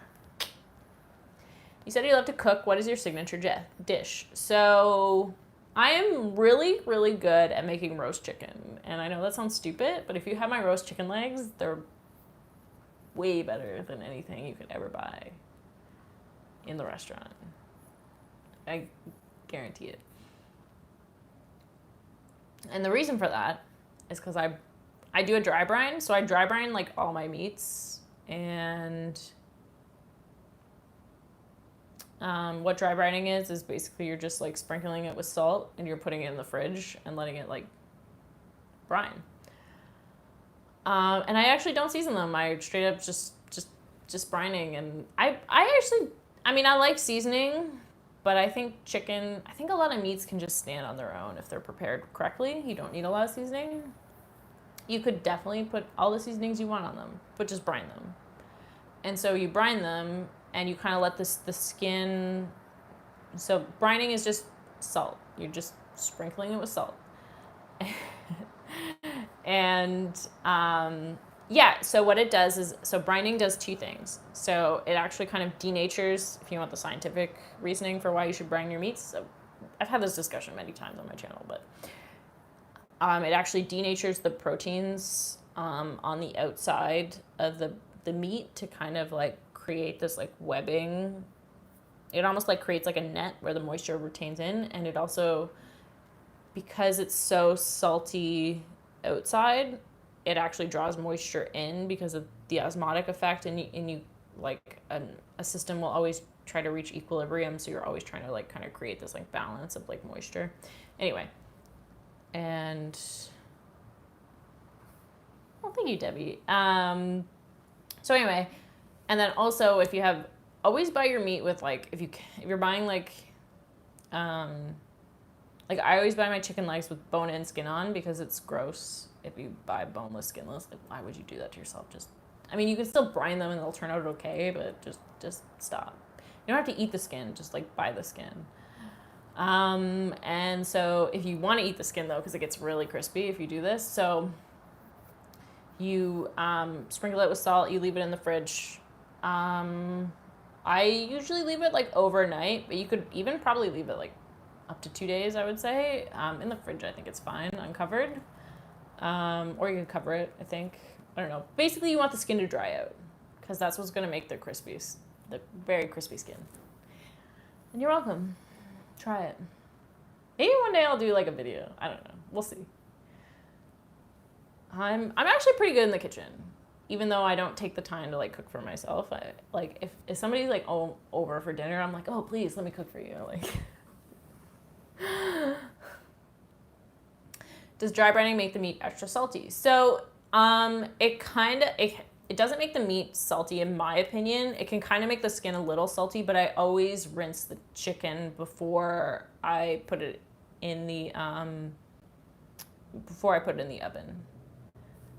You said you love to cook. What is your signature dish? So I am really, really good at making roast chicken. And I know that sounds stupid, but if you have my roast chicken legs, they're way better than anything you could ever buy in the restaurant. I guarantee it. And the reason for that is because I do a dry brine. So I dry brine all my meats. And what dry brining is basically you're just sprinkling it with salt and you're putting it in the fridge and letting it brine. And I actually don't season them. I straight up just brining. And I like seasoning, But I think a lot of meats can just stand on their own if they're prepared correctly. You don't need a lot of seasoning. You could definitely put all the seasonings you want on them, but just brine them. And so you brine them and you kind of let the skin. So brining is just salt. You're just sprinkling it with salt. And yeah, so what it does is, so brining does two things. So it actually kind of denatures, if you want the scientific reasoning for why you should brine your meats. So I've had this discussion many times on my channel, but it actually denatures the proteins on the outside of the meat to kind of like create this like webbing. It almost like creates like a net where the moisture retains in, and it also, because it's so salty outside, it actually draws moisture in because of the osmotic effect, and you like a system will always try to reach equilibrium, so you're always trying to like kind of create this like balance of like moisture. Anyway, and well, thank you, Debbie. So anyway, and then also if you have, always buy your meat with like, if you're buying like I always buy my chicken legs with bone and skin on because it's gross if you buy boneless, skinless. Like, why would you do that to yourself? I mean, you can still brine them and they'll turn out okay, but just stop. You don't have to eat the skin, just like buy the skin. And so if you want to eat the skin though, because it gets really crispy if you do this, so you sprinkle it with salt, you leave it in the fridge. I usually leave it like overnight, but you could even probably leave it like up to 2 days, I would say. In the fridge, I think it's fine, uncovered. Or you can cover it, I think. I don't know. Basically, you want the skin to dry out because that's what's going to make the very crispy skin. And you're welcome. Try it. Maybe one day I'll do like a video. I don't know. We'll see. I'm actually pretty good in the kitchen, even though I don't take the time to like cook for myself. If somebody's like over for dinner, I'm like, oh please let me cook for you. Like, does dry brining make the meat extra salty? So it doesn't make the meat salty in my opinion. It can kind of make the skin a little salty, but I always rinse the chicken before I put it in the oven.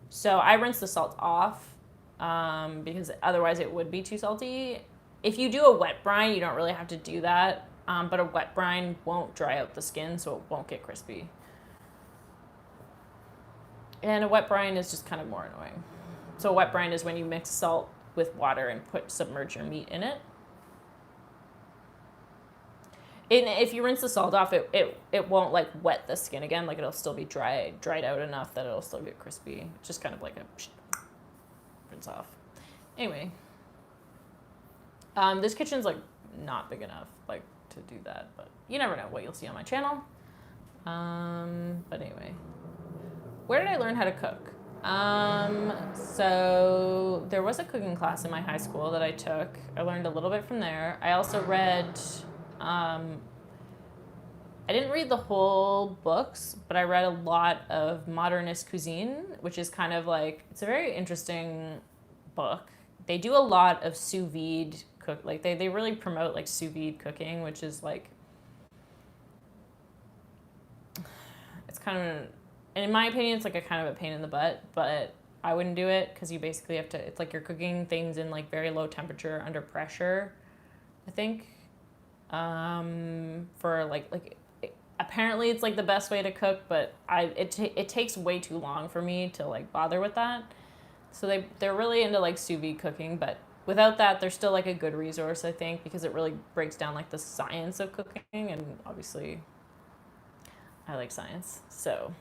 So I rinse the salt off because otherwise it would be too salty. If you do a wet brine, you don't really have to do that, but a wet brine won't dry out the skin, so it won't get crispy. And a wet brine is just kind of more annoying. So a wet brine is when you mix salt with water and submerge your meat in it. And if you rinse the salt off, it won't like wet the skin again. Like it'll still be dried out enough that it'll still get crispy. It's just kind of like a rinse off. Anyway, this kitchen's like not big enough like to do that, but you never know what you'll see on my channel. But anyway, where did I learn how to cook? So there was a cooking class in my high school that I took. I learned a little bit from there. I also read, I didn't read the whole books, but I read a lot of modernist cuisine, which is kind of like, it's a very interesting book. They do a lot of sous vide cook, like they really promote like sous vide cooking, which is like, it's kind of, and in my opinion, it's like a kind of a pain in the butt, but I wouldn't do it because you basically have to, it's like you're cooking things in like very low temperature under pressure, I think. For like apparently it's like the best way to cook, but it takes way too long for me to like bother with that. So they're really into like sous vide cooking, but without that, they're still like a good resource, I think, because it really breaks down like the science of cooking, and obviously I like science, so.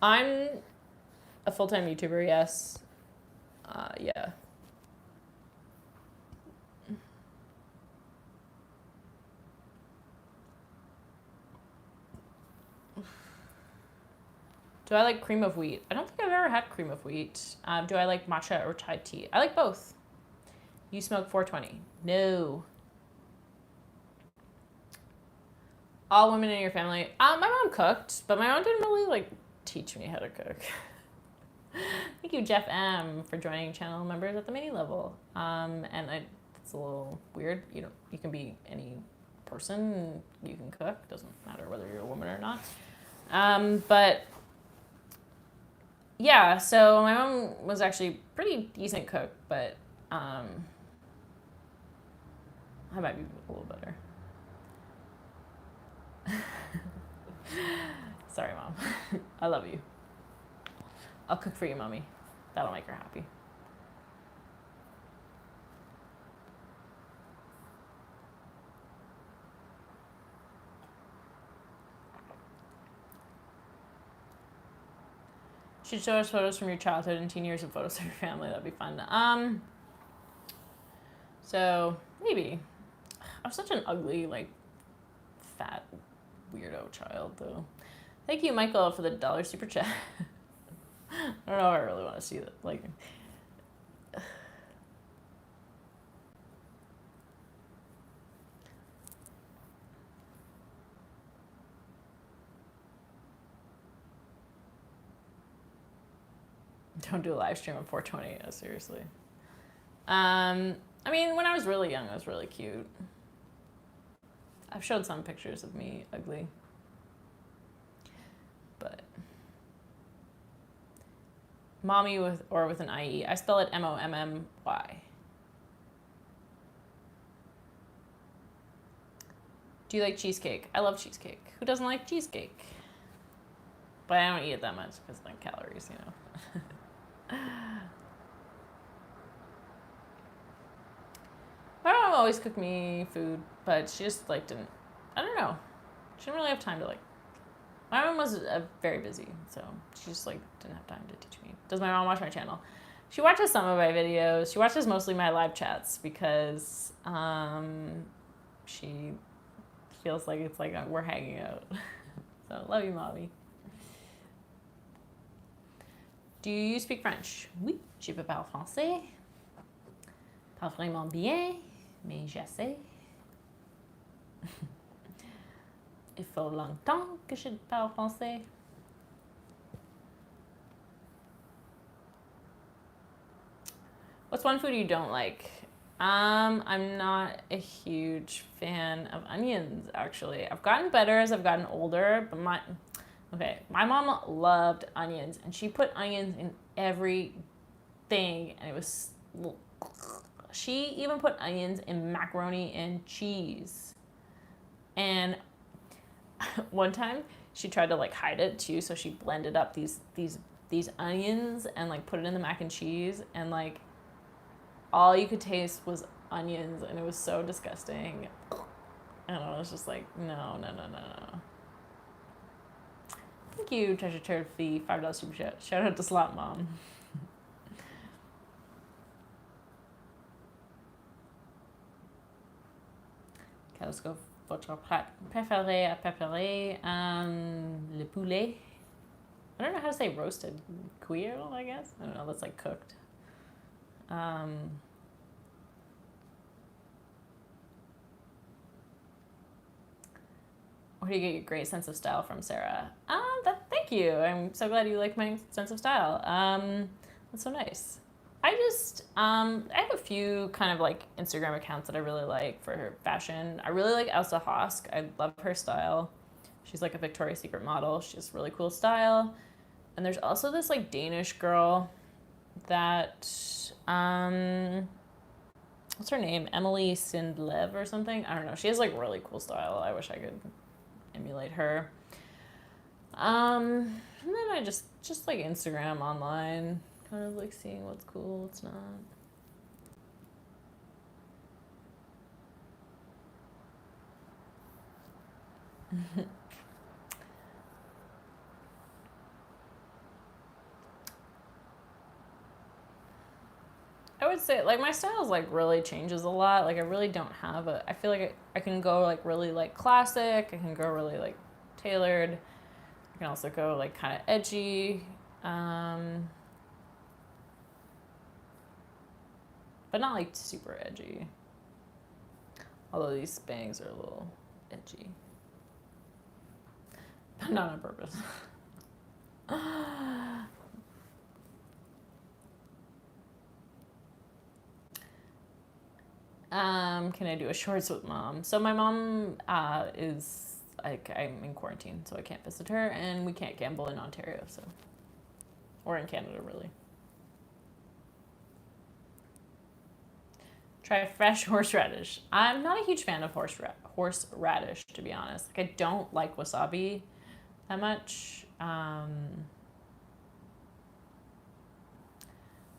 I'm a full-time YouTuber, yes. Yeah. Do I like cream of wheat? I don't think I've ever had cream of wheat. Do I like matcha or Thai tea? I like both. You smoke 420? No. All women in your family? My mom cooked, but my mom didn't really like teach me how to cook. Thank you, Jeff M, for joining channel members at the mini level. It's a little weird. You can be any person. You can cook. Doesn't matter whether you're a woman or not. But yeah, so my mom was actually pretty decent cook, but I might be a little better. Sorry, Mom. I love you. I'll cook for you, Mommy. That'll make her happy. You should show us photos from your childhood and teen years of photos of your family. That'd be fun. So maybe. I was such an ugly, like, fat, weirdo child, though. Thank you, Michael, for the $1 super chat. I don't know if I really want to see that. Like, don't do a live stream at 420. Yeah, seriously. I mean, when I was really young, I was really cute. I've showed some pictures of me ugly. But mommy with an IE. I spell it MOMMY. Do you like cheesecake? I love cheesecake. Who doesn't like cheesecake? But I don't eat it that much because like calories, you know. My mom always cooked me food, but she just like didn't. I don't know. She didn't really have time to like. My mom was very busy, so she just like didn't have time to teach me. Does my mom watch my channel? She watches some of my videos. She watches mostly my live chats because she feels like it's like we're hanging out. So love you, mommy. Do you speak French? Oui, je parle français. Pas vraiment bien, mais j'essaie. Il faut longtemps que je parle français. What's one food you don't like? I'm not a huge fan of onions, actually. I've gotten better as I've gotten older, but my mom loved onions, and she put onions in everything, and it was, she even put onions in macaroni and cheese. And one time she tried to like hide it too, so she blended up these onions and like put it in the mac and cheese, and like all you could taste was onions, and it was so disgusting. And I was just like, no. Thank you, Treasure Turd Fee, $5 super chat. Shout out to Slot Mom. Okay, let's go. Votre plat préféré à préparer, le poulet. I don't know how to say roasted. Cuire, I guess? I don't know, that's like cooked. Where do you get your great sense of style from, Sarah? Thank you. I'm so glad you like my sense of style. That's so nice. I have a few kind of like Instagram accounts that I really like for her fashion. I really like Elsa Hosk. I love her style. She's like a Victoria's Secret model. She has really cool style. And there's also this like Danish girl that, what's her name? Emily Sindlev or something? I don't know. She has like really cool style. I wish I could emulate her. And then I just like Instagram online, kind of like seeing what's cool, what's not. I would say like my style like really changes a lot. Like I really don't have I feel like I can go like really like classic. I can go really like tailored. I can also go like kind of edgy. But not like super edgy. Although these Spangs are a little edgy. But not on purpose. Can I do a shorts with mom? So my mom is like, I'm in quarantine, so I can't visit her, and we can't gamble in Ontario, so, or in Canada, really. Try fresh horseradish. I'm not a huge fan of horseradish, to be honest. Like, I don't like wasabi that much. Don't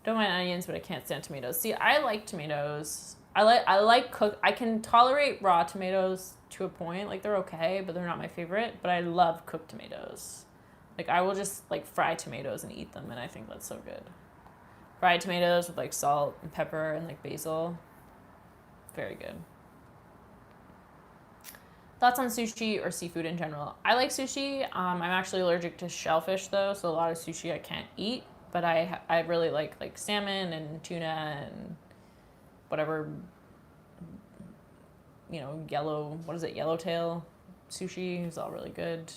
mind onions, but I can't stand tomatoes. See, I like tomatoes. I can tolerate raw tomatoes to a point. Like, they're okay, but they're not my favorite. But I love cooked tomatoes. Like, I will just like fry tomatoes and eat them, and I think that's so good. Fried tomatoes with like salt and pepper and like basil. Very good. Thoughts on sushi or seafood in general? I like sushi. I'm actually allergic to shellfish though, so a lot of sushi I can't eat. But I really like salmon and tuna and whatever, yellowtail sushi is all really good.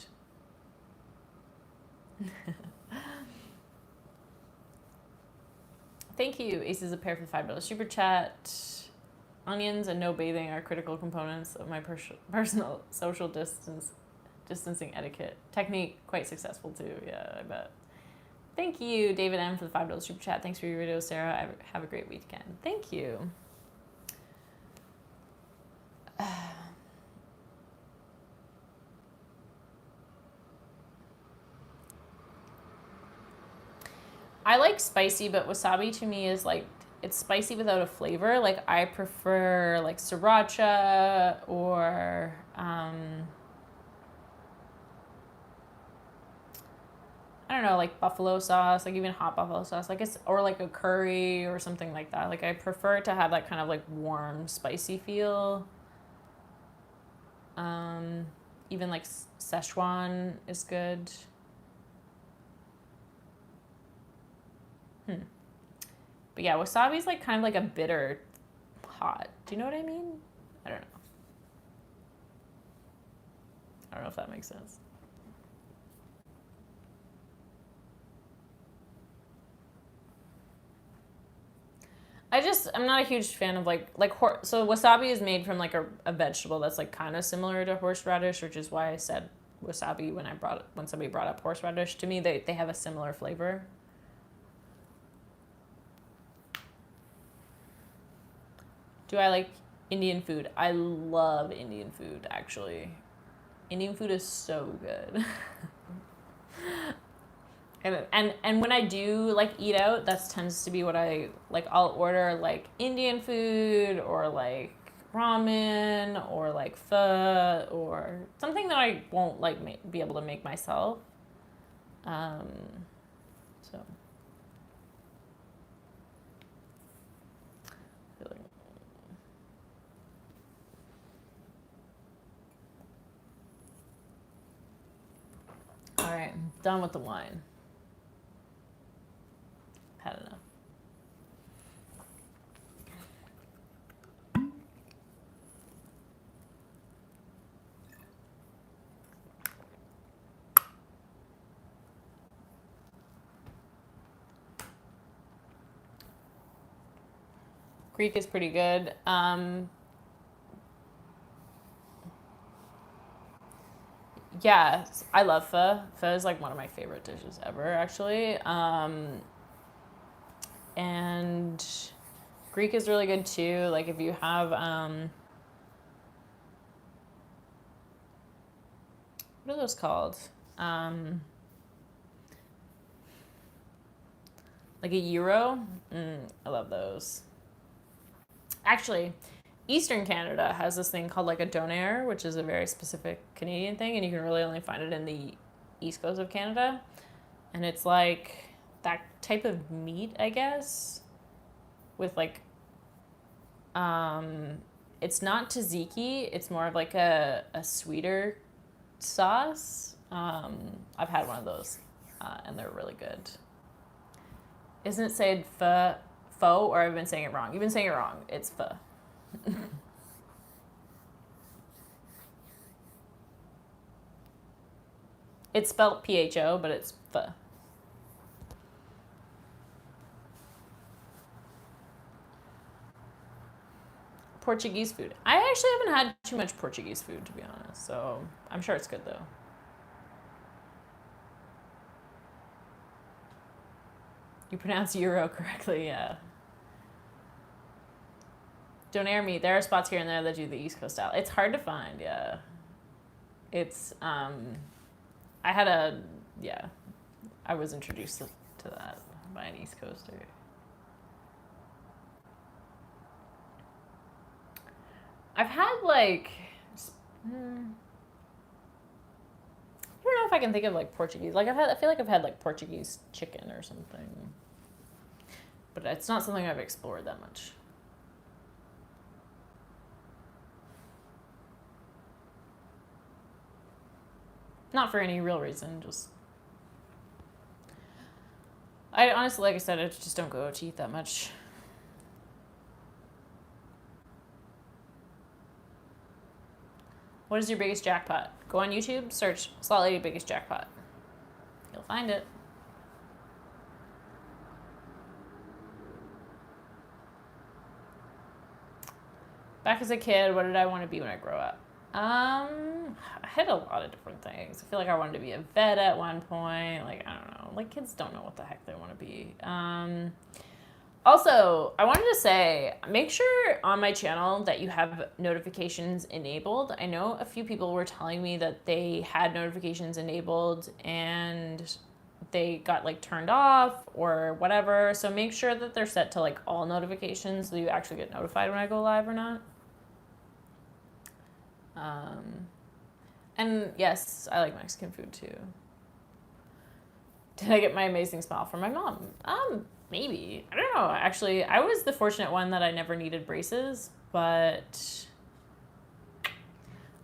Thank you, Aces a Pair, for the $5 super chat. Onions and no bathing are critical components of my personal social distancing etiquette. Technique, quite successful too, yeah, I bet. Thank you, David M, for the $5 super chat. Thanks for your video, Sarah. Have a great weekend. Thank you. I like spicy, but wasabi to me is like, it's spicy without a flavor. Like, I prefer like sriracha or I don't know, like buffalo sauce, like even hot buffalo sauce, like or like a curry or something like that. Like, I prefer to have that kind of like warm, spicy feel. Even like Szechuan is good. But yeah, wasabi is like kind of like a bitter hot. Do you know what I mean? I don't know. I don't know if that makes sense. I'm not a huge fan of so wasabi is made from like a vegetable that's like kind of similar to horseradish, which is why I said wasabi when somebody brought up horseradish. To me, they have a similar flavor. Do I like Indian food? I love Indian food, actually. Indian food is so good. And when I do like eat out, that tends to be what I like. I'll order like Indian food or like ramen or like pho or something that I won't like be able to make myself. So. All right, I'm done with the wine. Had enough. Greek is pretty good. Yeah, I love pho. Pho is like one of my favorite dishes ever, actually. And Greek is really good too. Like, if you have what are those called? Like a gyro. I love those. Actually, Eastern Canada has this thing called like a donair, which is a very specific Canadian thing, and you can really only find it in the east coast of Canada. And it's like that type of meat, I guess, with like, it's not tzatziki, it's more of like a sweeter sauce. I've had one of those, and they're really good. Isn't it said pho, or I've been saying it wrong? You've been saying it wrong. It's pho. It's spelled PHO, but it's pho. Portuguese food. I actually haven't had too much Portuguese food, to be honest, so I'm sure it's good though. You pronounce Euro correctly, yeah. Donair meat. There are spots here and there that do the East Coast style. It's hard to find, yeah. It's, I had a, yeah, I was introduced to that by an East Coaster. I've had like, I don't know if I can think of like Portuguese. Like I feel like I've had like Portuguese chicken or something, but it's not something I've explored that much. Not for any real reason, just. I honestly, like I said, I just don't go out to eat that much. What is your biggest jackpot? Go on YouTube, search Slot Lady biggest jackpot. You'll find it. Back as a kid, what did I want to be when I grow up? I had a lot of different things. I feel like I wanted to be a vet at one point. Like, I don't know. Like, kids don't know what the heck they want to be. Also, I wanted to say, make sure on my channel that you have notifications enabled. I know a few people were telling me that they had notifications enabled and they got like turned off or whatever. So make sure that they're set to like all notifications so you actually get notified when I go live or not. And yes, I like Mexican food too. Did I get my amazing smile from my mom? Maybe. I don't know. Actually, I was the fortunate one that I never needed braces, but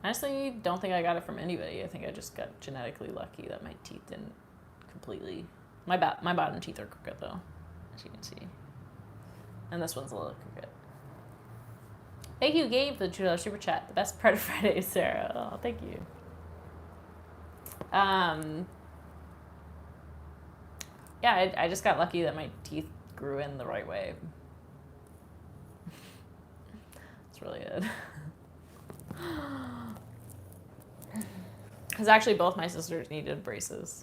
honestly, don't think I got it from anybody. I think I just got genetically lucky that my teeth didn't completely. My bottom teeth are crooked though, as you can see, and this one's a little crooked. Thank you, Gabe, for the $2 super chat. The best part of Friday, Sarah. Oh, thank you. Yeah, I just got lucky that my teeth grew in the right way. That's really it. Because actually both my sisters needed braces.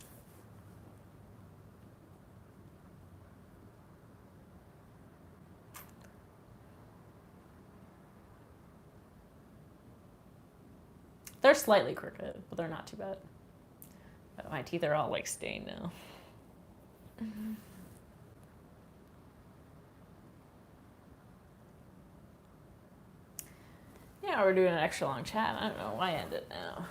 They're slightly crooked, but they're not too bad. But my teeth are all like stained now. Yeah, we're doing an extra long chat. I don't know why end it now.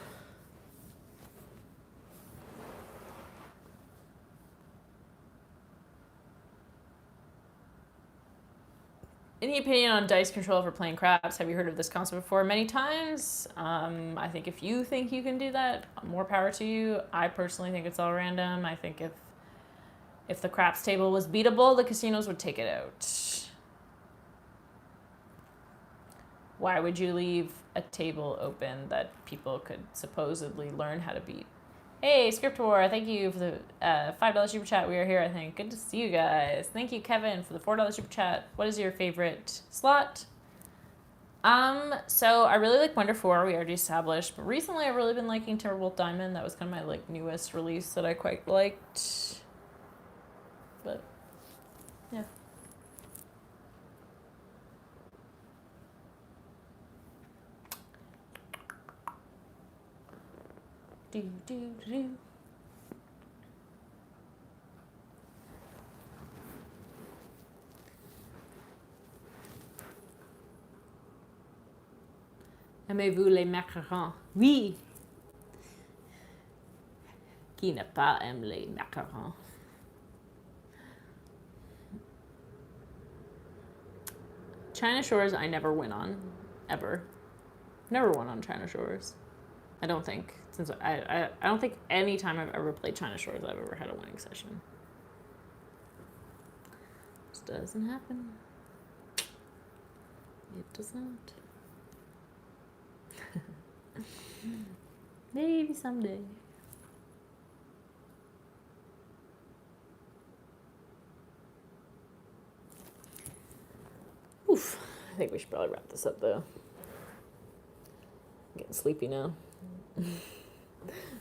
Any opinion on dice control for playing craps? Have you heard of this concept before? Many times. I think if you think you can do that, more power to you. I personally think it's all random. I think if the craps table was beatable, the casinos would take it out. Why would you leave a table open that people could supposedly learn how to beat? Hey, Script War, thank you for the $5 super chat. We are here, I think. Good to see you guys. Thank you, Kevin, for the $4 super chat. What is your favorite slot? So I really like Wonder 4, we already established. But recently I've really been liking Timberwolf Diamond. That was kind of my like newest release that I quite liked. But, yeah. Do. Aimez-vous les macarons? Oui. Qui n'a pas aimé les macarons? China Shores I never went on, ever. Never went on China Shores. I don't think. Since I don't think any time I've ever played China Shores I've ever had a winning session. Just doesn't happen. It does not. Maybe someday. think we should probably wrap this up, though. I'm getting sleepy now.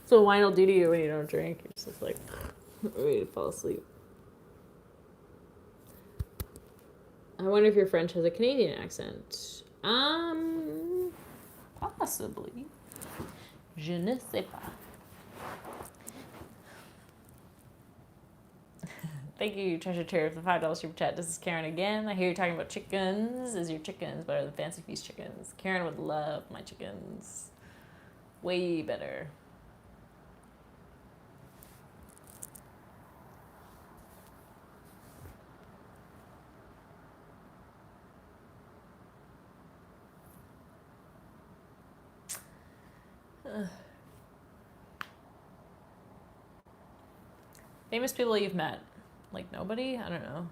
So wine will do to you when you don't drink. You're just like ready to fall asleep. I wonder if your French has a Canadian accent. Possibly. Je ne sais pas. Thank you, Treasure Chair, for the $5 super chat. This is Karen again. I hear you talking about chickens. Is your chickens better than Fancy Feast chickens? Karen would love my chickens. Way better. Famous people you've met. Like, nobody? I don't know.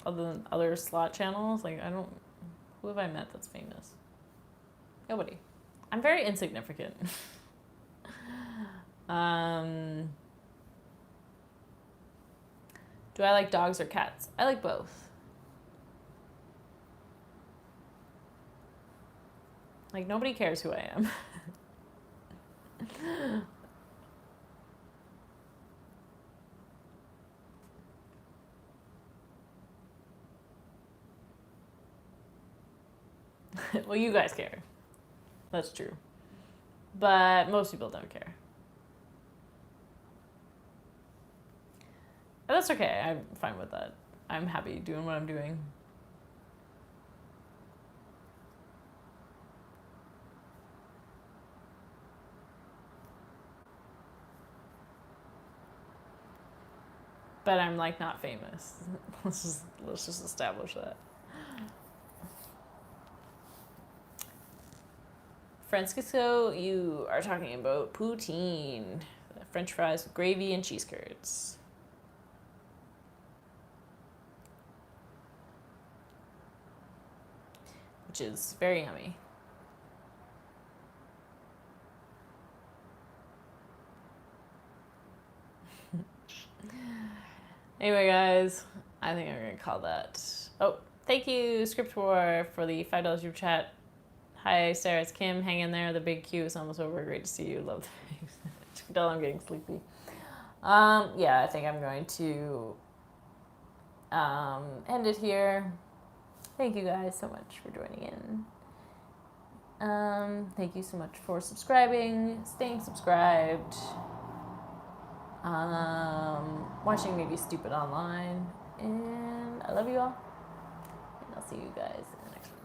Other than other slot channels, like, I don't... Who have I met that's famous? Nobody. I'm very insignificant. Do I like dogs or cats? I like both. Like, nobody cares who I am. Well, you guys care. That's true. But most people don't care. But that's okay. I'm fine with that. I'm happy doing what I'm doing. But I'm like not famous. Let's just establish that. Francisco, you are talking about poutine. French fries with gravy and cheese curds. Which is very yummy. Anyway, guys, I think I'm going to call that. Oh, thank you, Script War, for the $5 super chat. Hi, Sarah, it's Kim. Hang in there. The big queue is almost over. Great to see you. Love the face. You can tell I'm getting sleepy. Yeah, I think I'm going to end it here. Thank you guys so much for joining in. Thank you so much for subscribing, staying subscribed, watching me be stupid online. And I love you all. And I'll see you guys in the next one.